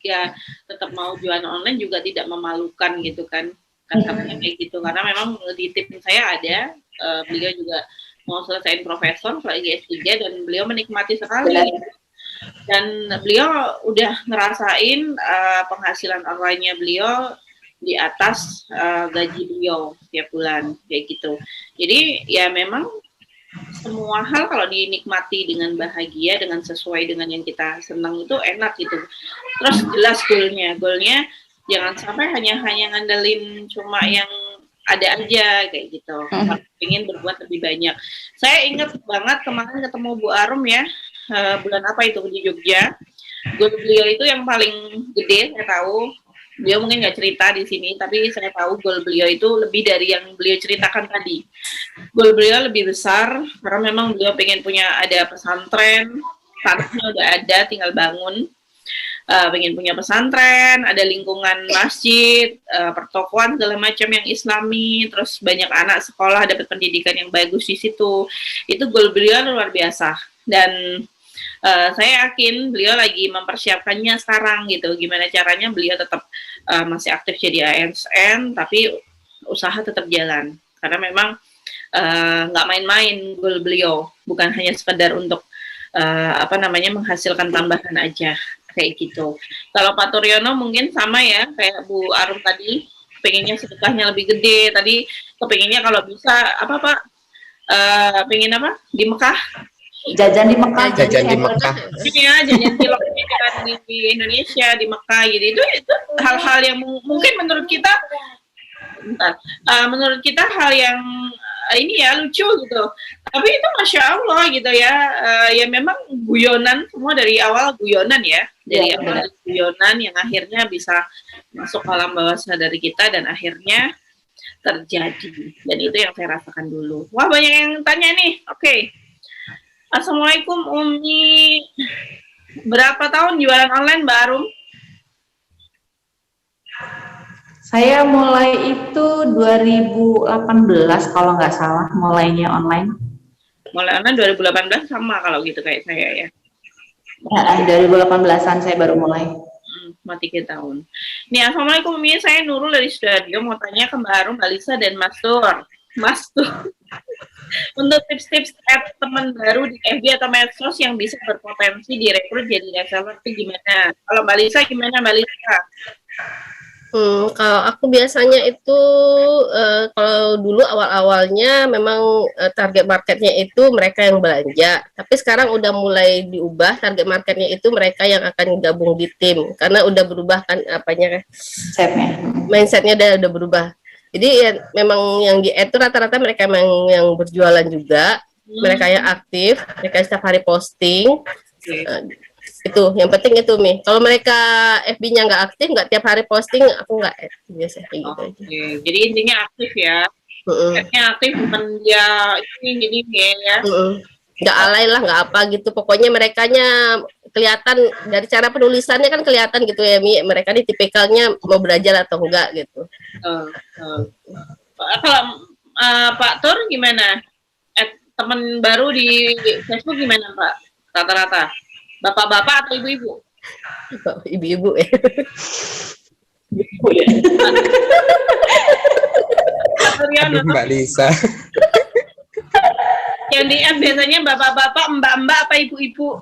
[SPEAKER 1] tetap mau jualan online juga tidak memalukan gitu kan, katanya kayak gitu. Karena memang di tim saya ada, beliau juga mau selesaiin profesor, lagi S3, dan beliau menikmati sekali. Dan beliau udah ngerasain penghasilan online-nya beliau di atas gaji beliau setiap bulan, kayak gitu. Jadi ya memang semua hal kalau dinikmati dengan bahagia, dengan sesuai dengan yang kita senang, itu enak gitu. Terus jelas goalnya jangan sampai hanya ngandelin cuma yang ada aja kayak gitu. Pengen berbuat lebih banyak. Saya ingat banget kemarin ketemu Bu Arum ya, bulan apa itu di Jogja. Goal beliau itu yang paling gede, saya tahu. Beliau mungkin nggak cerita di sini, tapi saya tahu goal beliau itu lebih dari yang beliau ceritakan tadi. Goal beliau lebih besar, karena memang beliau pengen punya ada pesantren, tanahnya udah ada, tinggal bangun. Pengen punya pesantren, ada lingkungan masjid, pertokoan segala macam yang islami, terus banyak anak sekolah dapat pendidikan yang bagus di situ. Itu goal beliau luar biasa, dan saya yakin beliau lagi mempersiapkannya sekarang gitu. Gimana caranya beliau tetap masih aktif jadi ASN, tapi usaha tetap jalan. Karena memang nggak main-main goal beliau, bukan hanya sekedar untuk menghasilkan tambahan aja kayak gitu. Kalau Pak Turyono mungkin sama ya kayak Bu Arum tadi, pengennya sedekahnya lebih gede. Tadi kepengennya kalau bisa apa Pak? Pengen apa? Di Mekah?
[SPEAKER 4] Jajan di Mekah.
[SPEAKER 2] Jajan di Mekah.
[SPEAKER 1] Iya, jajan ciloknya di Indonesia, di Mekah gitu. Itu hal-hal yang mungkin menurut kita hal yang ini ya lucu gitu, tapi itu masya Allah gitu ya. Ya memang guyonan, semua dari awal guyonan ya, dari awal guyonan yang akhirnya bisa masuk alam bawah sadar kita dan akhirnya terjadi. Dan itu yang saya rasakan dulu. Wah, banyak yang tanya nih. Oke. Assalamualaikum Umi, berapa tahun jualan online Mbak Arum?
[SPEAKER 4] Saya mulai itu 2018 kalau nggak salah, mulainya online.
[SPEAKER 1] Mulai online 2018 sama kalau gitu kayak saya ya.
[SPEAKER 4] 2018-an saya baru mulai.
[SPEAKER 1] Mati 3 tahun. Nih, Assalamualaikum Umi, saya Nurul dari Sidoarjo, mau tanya ke Mbak Arum, Mbak Lisa, dan Mas Tur. Untuk tips-tips teman baru di FB atau medsos yang bisa berpotensi direkrut jadi reseller itu gimana? Kalau Mbak Lisa gimana Mbak Lisa?
[SPEAKER 3] Kalau aku biasanya itu kalau dulu awal-awalnya memang target marketnya itu mereka yang belanja, tapi sekarang udah mulai diubah, target marketnya itu mereka yang akan gabung di tim karena udah berubah kan mindsetnya udah berubah. Jadi ya, memang yang di itu rata-rata mereka yang berjualan juga, mereka yang aktif, mereka setiap hari posting. Itu yang penting itu Mi. Kalau mereka FB-nya nggak aktif, nggak tiap hari posting, aku nggak biasa kayak gitu aja.
[SPEAKER 1] Jadi intinya aktif ya. Aktif bukan dia ini ya.
[SPEAKER 3] Nggak alay lah, nggak apa gitu. Pokoknya merekanya kelihatan dari cara penulisannya kan kelihatan gitu ya Mi. Mereka di tipikalnya mau belajar atau enggak gitu.
[SPEAKER 1] Kalau Pak Tur gimana? Teman baru di Facebook gimana Pak? Rata-rata? Bapak-bapak atau ibu-ibu?
[SPEAKER 3] Ibu-ibu ya.
[SPEAKER 4] Ibu ya.
[SPEAKER 2] Aduh, Mbak Lisa.
[SPEAKER 1] Yang DM biasanya bapak-bapak, mbak-mbak, apa ibu-ibu?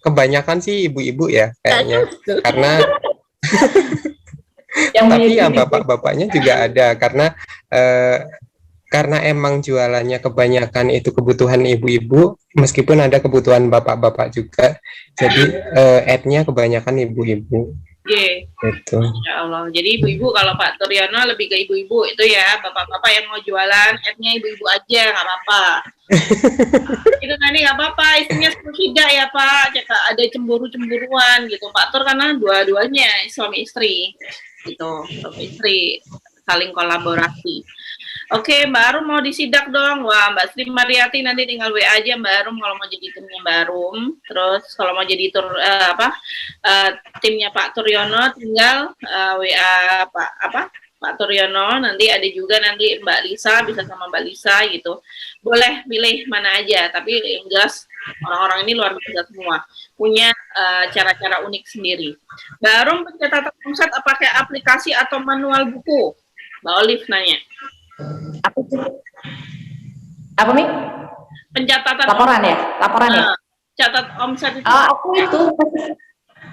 [SPEAKER 2] Kebanyakan sih ibu-ibu ya kayaknya. Karena
[SPEAKER 4] yang
[SPEAKER 2] tapi ya bapak-bapaknya juga ada karena emang jualannya kebanyakan itu kebutuhan ibu-ibu, meskipun ada kebutuhan bapak-bapak juga, jadi ad-nya kebanyakan ibu-ibu. Gitu.
[SPEAKER 1] Ya Allah. Jadi ibu-ibu, kalau Pak Turyono lebih ke ibu-ibu itu ya, bapak-bapak yang mau jualan ad-nya ibu-ibu aja, nggak apa-apa. Itu tadi nggak apa-apa, istrinya tidak ya Pak, ada cemburu-cemburuan gitu. Pak Tur karena dua-duanya suami istri, gitu, suami istri saling kolaborasi. Oke, Mbak Arum mau disidak dong. Wah, Mbak Sri Mariati nanti tinggal WA aja Mbak Arum kalau mau jadi timnya Mbak Arum. Terus kalau mau jadi timnya Pak Turyono tinggal WA Pak Turyono. Nanti ada juga nanti Mbak Lisa, bisa sama Mbak Lisa gitu. Boleh pilih mana aja, tapi yang jelas orang-orang ini luar biasa semua. Punya cara-cara unik sendiri. Mbak Arum pencatatan omset pakai aplikasi atau manual buku? Mbak Olive nanya.
[SPEAKER 4] Apa Mi?
[SPEAKER 1] Pencatatan
[SPEAKER 4] laporan ya?
[SPEAKER 1] Catat omset itu.
[SPEAKER 4] Aku itu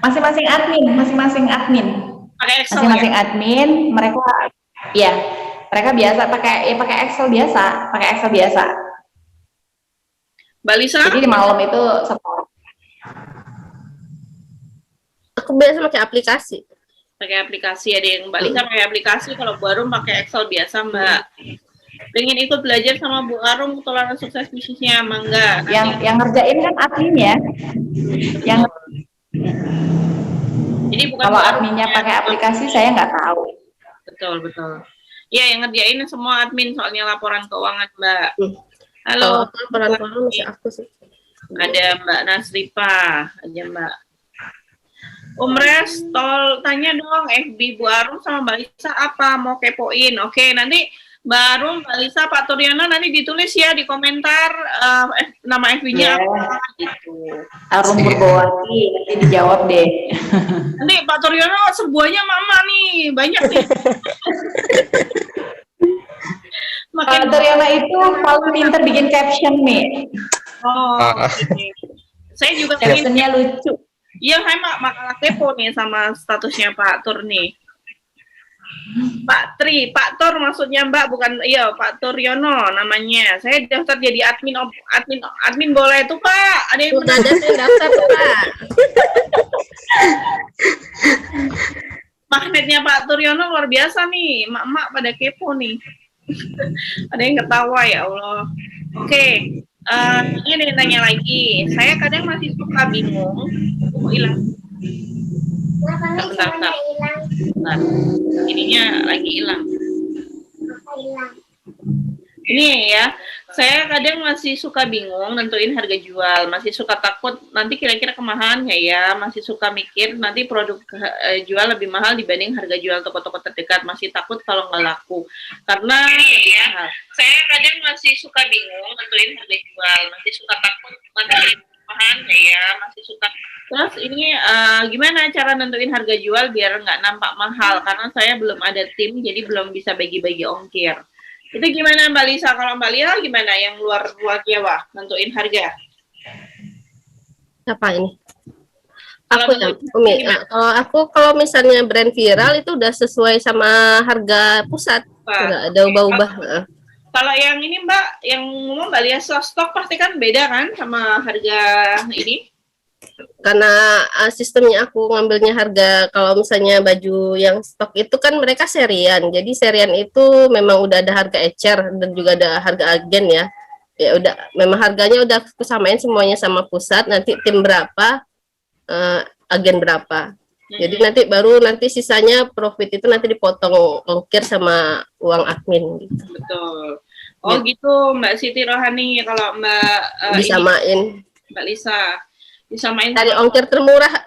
[SPEAKER 4] masing-masing admin.
[SPEAKER 1] Pakai Excel
[SPEAKER 4] masing-masing
[SPEAKER 1] ya?
[SPEAKER 4] admin, mereka biasa pakai Excel biasa.
[SPEAKER 1] Mbak Lisa?
[SPEAKER 4] Jadi di malam itu setor.
[SPEAKER 3] Aku biasa pakai aplikasi.
[SPEAKER 1] Pakai aplikasi, ada yang Mbak Lisa pakai aplikasi, kalau Bu Arum pakai Excel biasa Mbak. Pengen ikut belajar sama Bu Arum ketularan sukses bisnisnya, mangga.
[SPEAKER 4] Yang ngerjain kan adminnya.
[SPEAKER 1] Jadi bukan
[SPEAKER 4] kalau adminnya pakai aplikasi saya nggak tahu.
[SPEAKER 1] Betul. Iya, yang ngerjain semua admin soalnya laporan keuangan Mbak. Halo.
[SPEAKER 3] Laporan keuangan masih aku sih.
[SPEAKER 1] Ada Mbak Nasripa, aja Mbak. Res, tanya dong FB Bu Arum sama Mbak Lisa apa, mau kepoin. Oke, nanti Mbak Arum, Mbak Lisa, Pak Turyono nanti ditulis ya di komentar nama FB-nya apa gitu.
[SPEAKER 4] Arum Purbowati, nanti dijawab deh.
[SPEAKER 1] Nanti Pak Turyono sebuahnya mama nih, banyak nih. Makin
[SPEAKER 4] Toriana itu paling pinter bikin caption, Mi.
[SPEAKER 1] oke. Saya juga ingin,
[SPEAKER 4] Captionnya lucu.
[SPEAKER 1] iya saya makalah kepo nih sama statusnya Pak Tur nih. Pak Tur maksudnya Mbak, bukan, iya Pak Turyono namanya. Saya daftar jadi admin boleh tuh Pak. Ada yang
[SPEAKER 3] Udah ada saya daftar tuh, Pak.
[SPEAKER 1] Magnetnya Pak Turyono luar biasa nih, emak-emak pada kepo nih. Ada yang ketawa, ya Allah. Oke, ini ada yang tanya lagi. Saya kadang masih suka bingung. Hilang. Bentar. Ininya lagi hilang. Ini ya, saya kadang masih suka bingung nentuin harga jual, masih suka takut nanti kira-kira kemahalan nggak ya, masih suka mikir nanti produk jual lebih mahal dibanding harga jual toko-toko terdekat, masih takut kalau nggak laku karena lebih mahal. Saya kadang masih suka bingung nentuin harga jual, masih suka takut nanti kemahalan nggak ya, masih suka. Terus ini gimana cara nentuin harga jual biar nggak nampak mahal, karena saya belum ada tim jadi belum bisa bagi-bagi ongkir. Itu gimana Mbak Lisa? Kalau Mbak Lila gimana yang luar Jawa nentuin harga?
[SPEAKER 3] Apa ini? Aku ya, Umi. Kalau misalnya brand viral itu udah sesuai sama harga pusat, nggak ada ubah-ubah.
[SPEAKER 1] Kalau yang ini Mbak, yang ngomong Mbak Lisa stok pasti kan beda kan sama harga ini?
[SPEAKER 3] Karena sistemnya aku ngambilnya harga, kalau misalnya baju yang stok itu kan mereka serian, jadi serian itu memang udah ada harga ecer dan juga ada harga agen ya. Ya udah, memang harganya udah kesamain semuanya sama pusat, nanti tim berapa, agen berapa. Jadi nanti sisanya profit itu nanti dipotong ongkir sama uang admin gitu.
[SPEAKER 1] Betul. Oh ya. Gitu Mbak Siti Rohani, kalau Mbak
[SPEAKER 3] disamain
[SPEAKER 1] Mbak Lisa disamain
[SPEAKER 3] dari ongkir termurah.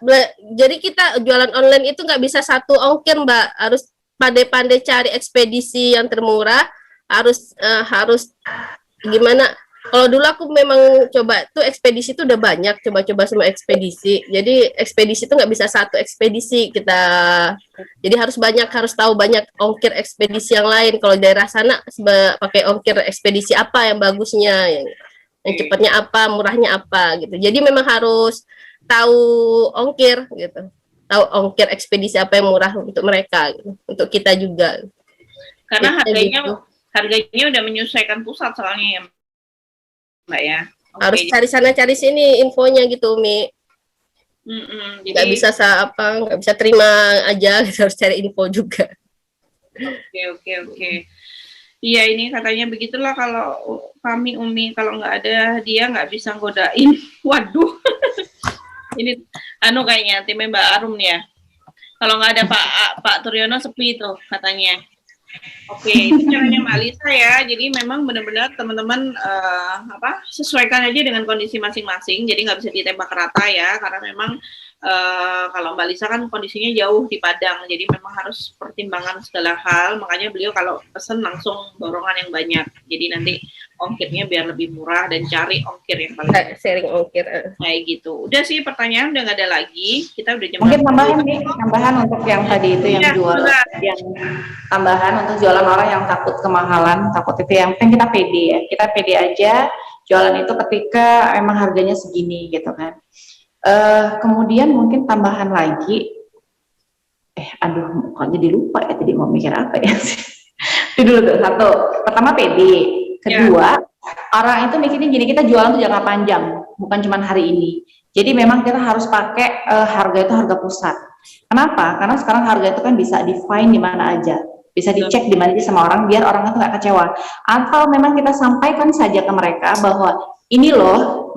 [SPEAKER 3] Jadi kita jualan online itu nggak bisa satu ongkir Mbak, harus pandai-pandai cari ekspedisi yang termurah, harus gimana. Kalau dulu aku memang coba tuh ekspedisi itu udah banyak, coba-coba semua ekspedisi. Jadi ekspedisi itu nggak bisa satu ekspedisi kita, jadi harus tahu banyak ongkir ekspedisi yang lain. Kalau daerah sana pakai ongkir ekspedisi apa yang bagusnya, yang cepatnya apa, murahnya apa gitu. Jadi memang harus tahu ongkir gitu, tahu ongkir ekspedisi apa yang murah untuk mereka gitu, untuk kita juga.
[SPEAKER 1] Karena harganya udah menyesuaikan pusat soalnya ya Mbak ya.
[SPEAKER 3] Harus cari sana cari sini infonya gitu Mi. Nggak bisa nggak bisa terima aja, harus cari info juga.
[SPEAKER 1] Oke. Iya, ini katanya begitulah kalau kami Umi, kalau nggak ada dia nggak bisa godain. Waduh, ini kayaknya timnya Mbak Arum ya. Kalau nggak ada Pak Turyono sepi tuh katanya. Oke, itu caranya Mbak Lisa ya. Jadi memang benar-benar teman-teman sesuaikan aja dengan kondisi masing-masing. Jadi nggak bisa ditembak rata ya, karena memang kalau Mbak Lisa kan kondisinya jauh di Padang, jadi memang harus pertimbangan segala hal. Makanya beliau kalau pesen langsung borongan yang banyak. Jadi nanti ongkirnya biar lebih murah dan cari ongkir yang paling
[SPEAKER 3] sharing ongkir.
[SPEAKER 1] Kayak gitu. Udah sih pertanyaan udah nggak ada lagi. Kita udah jam.
[SPEAKER 4] Mungkin tambahan untuk yang tadi itu yang jual, yang tambahan untuk jualan orang yang takut kemahalan, takut itu yang kan kita pede ya. Kita pede aja jualan itu ketika emang harganya segini gitu kan. Kemudian mungkin tambahan lagi, kok jadi lupa ya tadi mau mikir apa ya sih. Itu dulu tuh, satu, pertama PD, kedua orang itu mikirnya gini, kita jualan tuh jangka panjang, bukan cuma hari ini. Jadi memang kita harus pakai harga itu harga pusat. Kenapa? Karena sekarang harga itu kan bisa define di mana aja, bisa dicek di mana aja sama orang, biar orang itu nggak kecewa. Atau memang kita sampaikan saja ke mereka bahwa ini loh,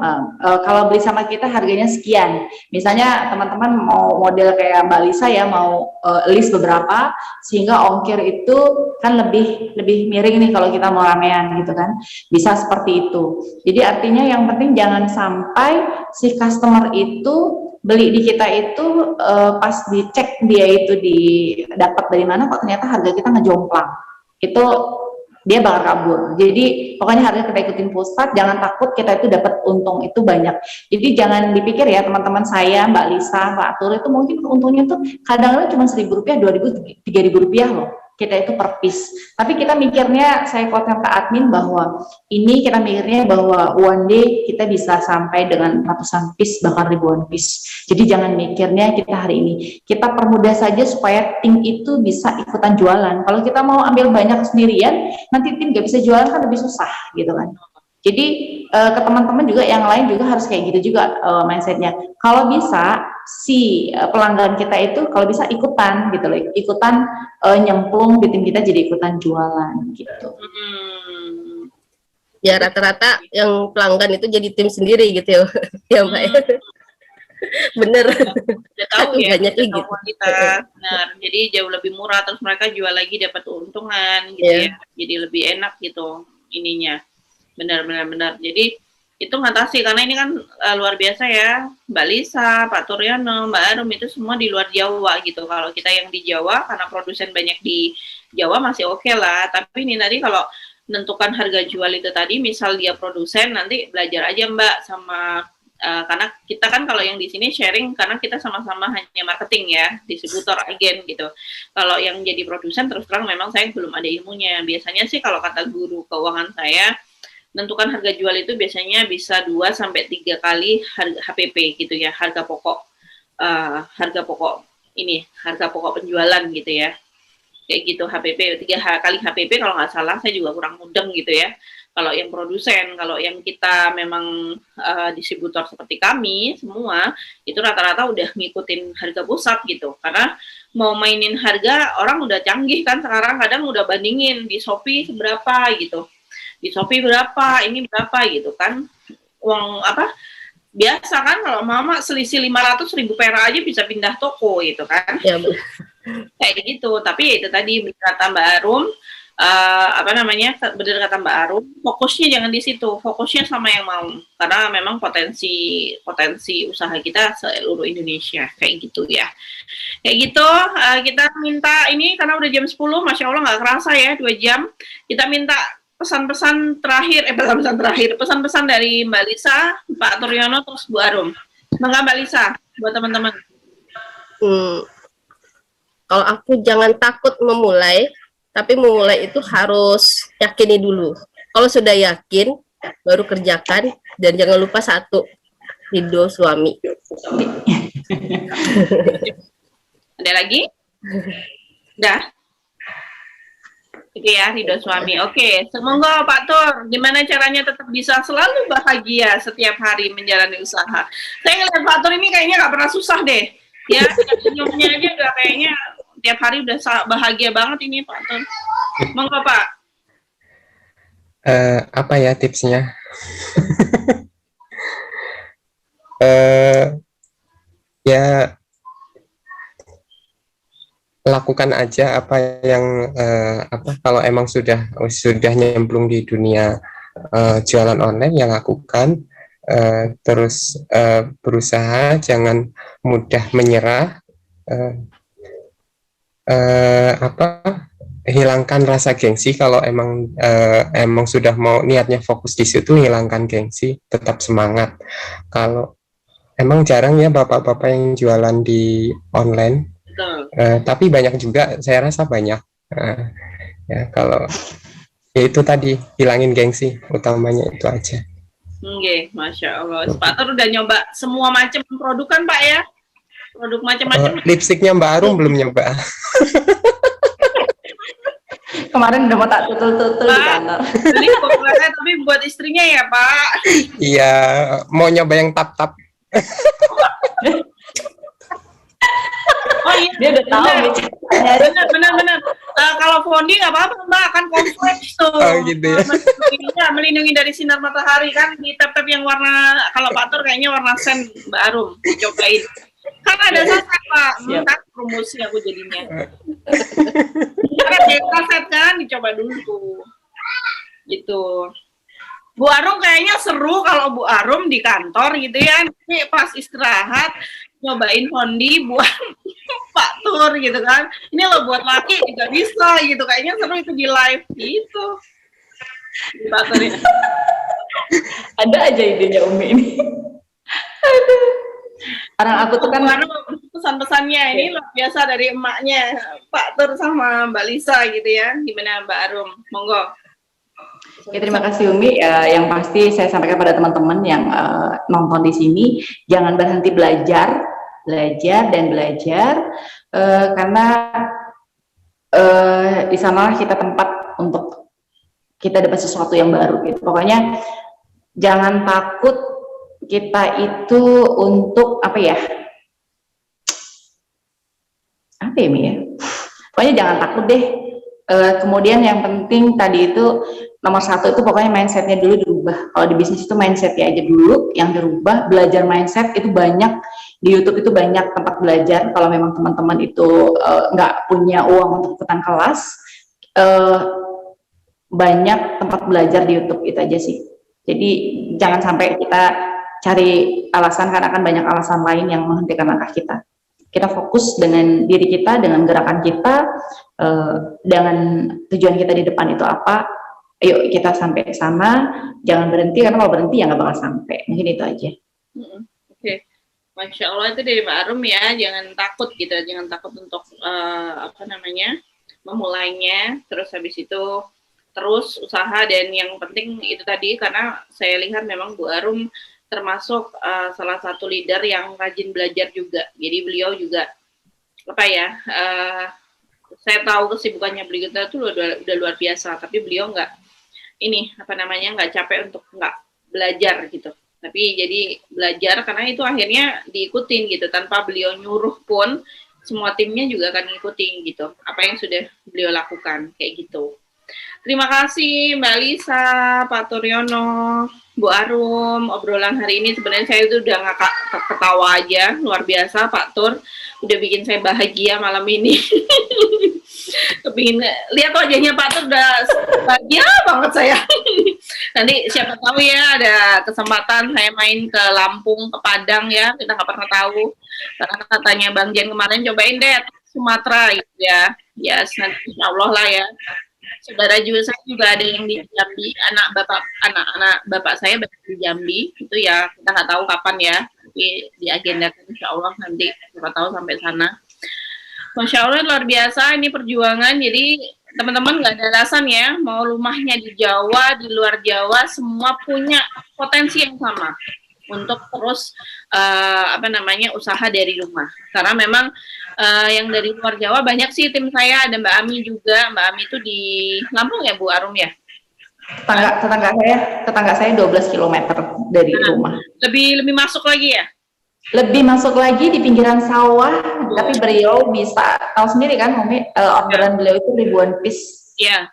[SPEAKER 4] kalau beli sama kita harganya sekian. Misalnya teman-teman mau model kayak Mbak Lisa ya, mau list beberapa, sehingga ongkir itu kan lebih miring nih kalau kita mau ramean gitu kan. Bisa seperti itu. Jadi artinya yang penting jangan sampai si customer itu beli di kita itu pas dicek dia itu dapat dari mana, kok ternyata harga kita ngejomplang. Itu dia bakal kabur. Jadi pokoknya harga kita ikutin pusat, jangan takut kita itu dapat untung itu banyak. Jadi jangan dipikir ya teman-teman saya, Mbak Lisa, Pak Atur itu mungkin untungnya tuh kadang-kadang cuma Rp1.000, Rp2.000, Rp3.000 loh. kita itu per piece. Tapi kita mikirnya, saya quote ke admin bahwa ini kita mikirnya bahwa one day kita bisa sampai dengan ratusan piece bahkan ribuan piece. Jadi jangan mikirnya kita hari ini, kita permudah saja supaya tim itu bisa ikutan jualan. Kalau kita mau ambil banyak sendirian, nanti tim gak bisa jualan kan lebih susah gitu kan. Jadi ke teman-teman juga yang lain juga harus kayak gitu juga mindsetnya. Kalau bisa si pelanggan kita itu kalau bisa ikutan gitu loh, ikutan nyemplung di tim kita jadi ikutan jualan gitu.
[SPEAKER 3] Ya rata-rata yang pelanggan itu jadi tim sendiri gitu ya Mbak. Bener.
[SPEAKER 1] Udah tahu ya,
[SPEAKER 3] banyak
[SPEAKER 1] udah tahu
[SPEAKER 3] gitu.
[SPEAKER 1] kualitas. Benar. Jadi jauh lebih murah, terus mereka jual lagi dapat keuntungan gitu ya. Jadi lebih enak gitu ininya. Benar. Jadi itu ngatasi karena ini kan luar biasa ya, Mbak Lisa, Pak Turyono, Mbak Arum itu semua di luar Jawa gitu. Kalau kita yang di Jawa karena produsen banyak di Jawa masih oke lah. Tapi ini tadi kalau menentukan harga jual itu tadi, misal dia produsen nanti belajar aja Mbak sama karena kita kan kalau yang di sini sharing karena kita sama-sama hanya marketing ya, distributor, agen gitu. Kalau yang jadi produsen terus terang memang saya belum ada ilmunya. Biasanya sih kalau kata guru keuangan saya menentukan harga jual itu biasanya bisa 2-3 kali harga HPP gitu ya, harga pokok penjualan gitu ya, kayak gitu HPP 3 kali HPP kalau nggak salah, saya juga kurang mudeng gitu ya. Kalau yang produsen, kalau yang kita memang distributor seperti kami semua itu rata-rata udah ngikutin harga pusat gitu, karena mau mainin harga orang udah canggih kan sekarang, kadang udah bandingin di Shopee seberapa gitu. Di Shopee berapa, ini berapa gitu kan. Uang apa, biasa kan kalau mama selisih 500.000 perak aja bisa pindah toko gitu kan.
[SPEAKER 3] Ya,
[SPEAKER 1] kayak gitu. Tapi ya itu tadi kata Mbak Arum, benar kata Mbak Arum, fokusnya jangan di situ, fokusnya sama yang mau. Karena memang potensi usaha kita seluruh Indonesia kayak gitu ya. Kayak gitu, kita minta ini karena udah jam 10, Masya Allah nggak kerasa ya 2 jam. Kita minta pesan-pesan dari Mbak Lisa, Pak Turyono, terus Bu Arum. Mangga Mbak Lisa, buat teman-teman.
[SPEAKER 3] Kalau aku jangan takut memulai, tapi memulai itu harus yakini dulu. Kalau sudah yakin, baru kerjakan, dan jangan lupa satu, ridho suami.
[SPEAKER 1] Ada lagi? Udah? Oke ya, ridho suami. Oke, semoga Pak Tur, gimana caranya tetap bisa selalu bahagia setiap hari menjalani usaha. Saya ngeliat Pak Tur ini kayaknya nggak pernah susah deh. Ya, senyumnya aja udah kayaknya tiap hari udah bahagia banget ini Pak Tur. Monggo Pak.
[SPEAKER 2] Apa ya tipsnya? Ya lakukan aja apa yang kalau emang sudah nyemplung di dunia jualan online, ya lakukan, terus berusaha, jangan mudah menyerah, hilangkan rasa gengsi. Kalau emang sudah mau niatnya fokus di situ, hilangkan gengsi, tetap semangat. Kalau emang jarang ya bapak-bapak yang jualan di online, tapi banyak juga, saya rasa banyak. Ya kalau ya itu tadi, hilangin gengsi, utamanya itu aja.
[SPEAKER 1] Oke, Masya Allah. Pak Tur udah nyoba semua macam produk kan Pak ya? Produk macam-macam.
[SPEAKER 2] Lipstiknya Mbak Arum belum nyoba.
[SPEAKER 4] Kemarin udah mau tak tutul-tutul di kantor.
[SPEAKER 1] Jadi pokoknya tapi buat istrinya ya Pak.
[SPEAKER 2] Iya, mau nyoba yang tap-tap.
[SPEAKER 1] Oh iya,
[SPEAKER 4] Dia udah tahu
[SPEAKER 1] benar. Kalau fondi nggak apa-apa Mbak, kan kompleks tuh.
[SPEAKER 2] Oh gitu ya.
[SPEAKER 1] Melindungi dari sinar matahari kan, di tap-tap yang warna, kalau Pak Tur kayaknya warna sen Mbak Arum, cobain. Kan ada saset Pak, kan promosi aku jadinya. Karena ada saset kan, dicoba dulu. Gitu. Bu Arum kayaknya seru kalau Bu Arum di kantor gitu ya, nanti pas istirahat nyobain fondi buat Pak Tur gitu kan. Ini loh buat laki juga bisa gitu, kayaknya seru itu di live gitu. Pak Tur ini. Ada
[SPEAKER 4] aja idenya Umi ini. Aduh. Karena aku tuh kan
[SPEAKER 1] pesan-pesannya ini luar biasa dari emaknya Pak Tur sama Mbak Lisa gitu ya. Gimana Mbak Arum? Monggo.
[SPEAKER 4] Ya, terima kasih Umi. Yang pasti saya sampaikan pada teman-teman yang nonton di sini, jangan berhenti belajar dan belajar, karena di sanalah kita tempat untuk kita dapat sesuatu yang baru gitu. Pokoknya jangan takut kita itu untuk apa ya Mi ya. Pokoknya jangan takut deh. Kemudian yang penting tadi itu nomor satu itu pokoknya mindsetnya dulu dirubah. Kalau di bisnis itu mindsetnya aja dulu yang dirubah. Belajar mindset itu banyak di YouTube, itu banyak tempat belajar. Kalau memang teman-teman itu nggak punya uang untuk ikutan kelas, banyak tempat belajar di YouTube, itu aja sih. Jadi jangan sampai kita cari alasan, karena kan banyak alasan lain yang menghentikan langkah kita. Kita fokus dengan diri kita, dengan gerakan kita, dengan tujuan kita di depan itu apa. Ayo kita sampai ke sana, jangan berhenti, karena kalau berhenti ya nggak bakal sampai. Mungkin itu aja.
[SPEAKER 1] Oke. Masya Allah, itu dari Mbak Arum ya, jangan takut gitu, jangan takut untuk memulainya, terus habis itu terus usaha, dan yang penting itu tadi, karena saya lihat memang Bu Arum termasuk salah satu leader yang rajin belajar juga. Jadi beliau juga saya tahu kesibukannya beliau itu udah luar biasa, tapi beliau nggak capek untuk nggak belajar gitu. Tapi jadi belajar karena itu akhirnya diikutin gitu, tanpa beliau nyuruh pun semua timnya juga akan ngikutin gitu apa yang sudah beliau lakukan kayak gitu. Terima kasih Mbak Lisa, Pak Turyono, Bu Arum. Obrolan hari ini sebenarnya saya itu udah ngakak ketawa aja, luar biasa Pak Tur, udah bikin saya bahagia malam ini. Kepingin lihat wajahnya Pak Tur, udah bahagia banget saya. Nanti siapa tahu ya ada kesempatan saya main ke Lampung, ke Padang ya, kita nggak pernah tahu. Karena katanya Bang Jen kemarin cobain deh Sumatera gitu ya. Yes, nanti insya Allah lah ya. Saudara saya juga ada yang di Jambi, anak-anak bapak saya berada di Jambi, itu ya kita nggak tahu kapan ya, tapi diagendakan insya Allah nanti siapa tahu sampai sana. Masya Allah luar biasa ini perjuangan. Jadi teman-teman nggak ada alasan ya, mau rumahnya di Jawa, di luar Jawa, semua punya potensi yang sama untuk terus usaha dari rumah. Karena memang yang dari luar Jawa banyak sih tim saya, ada Mbak Ami juga. Mbak Ami itu di Lampung ya Bu Arum ya?
[SPEAKER 4] Tetangga saya 12 km dari rumah.
[SPEAKER 1] Lebih masuk lagi ya?
[SPEAKER 4] Lebih masuk lagi di pinggiran sawah, tapi beliau bisa tahu sendiri kan, Umi, orderan beliau itu ribuan piece.
[SPEAKER 1] Iya.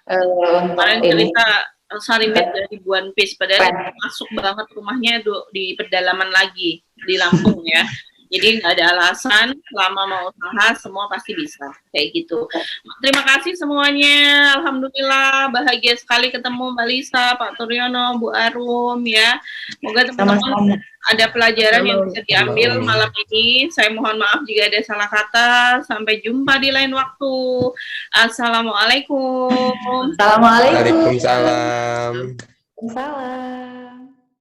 [SPEAKER 1] Kemarin cerita Sarimit ribuan piece, padahal masuk banget rumahnya di pedalaman lagi di Lampung ya. Jadi nggak ada alasan, selama mau usaha semua pasti bisa kayak gitu. Terima kasih semuanya, alhamdulillah bahagia sekali ketemu Mbak Lisa, Pak Turyono, Bu Arum ya. Semoga teman-teman ada pelajaran yang bisa diambil malam ini. Saya mohon maaf jika ada salah kata. Sampai jumpa di lain waktu. Assalamualaikum.
[SPEAKER 2] Waalaikumsalam.
[SPEAKER 4] Waalaikumsalam.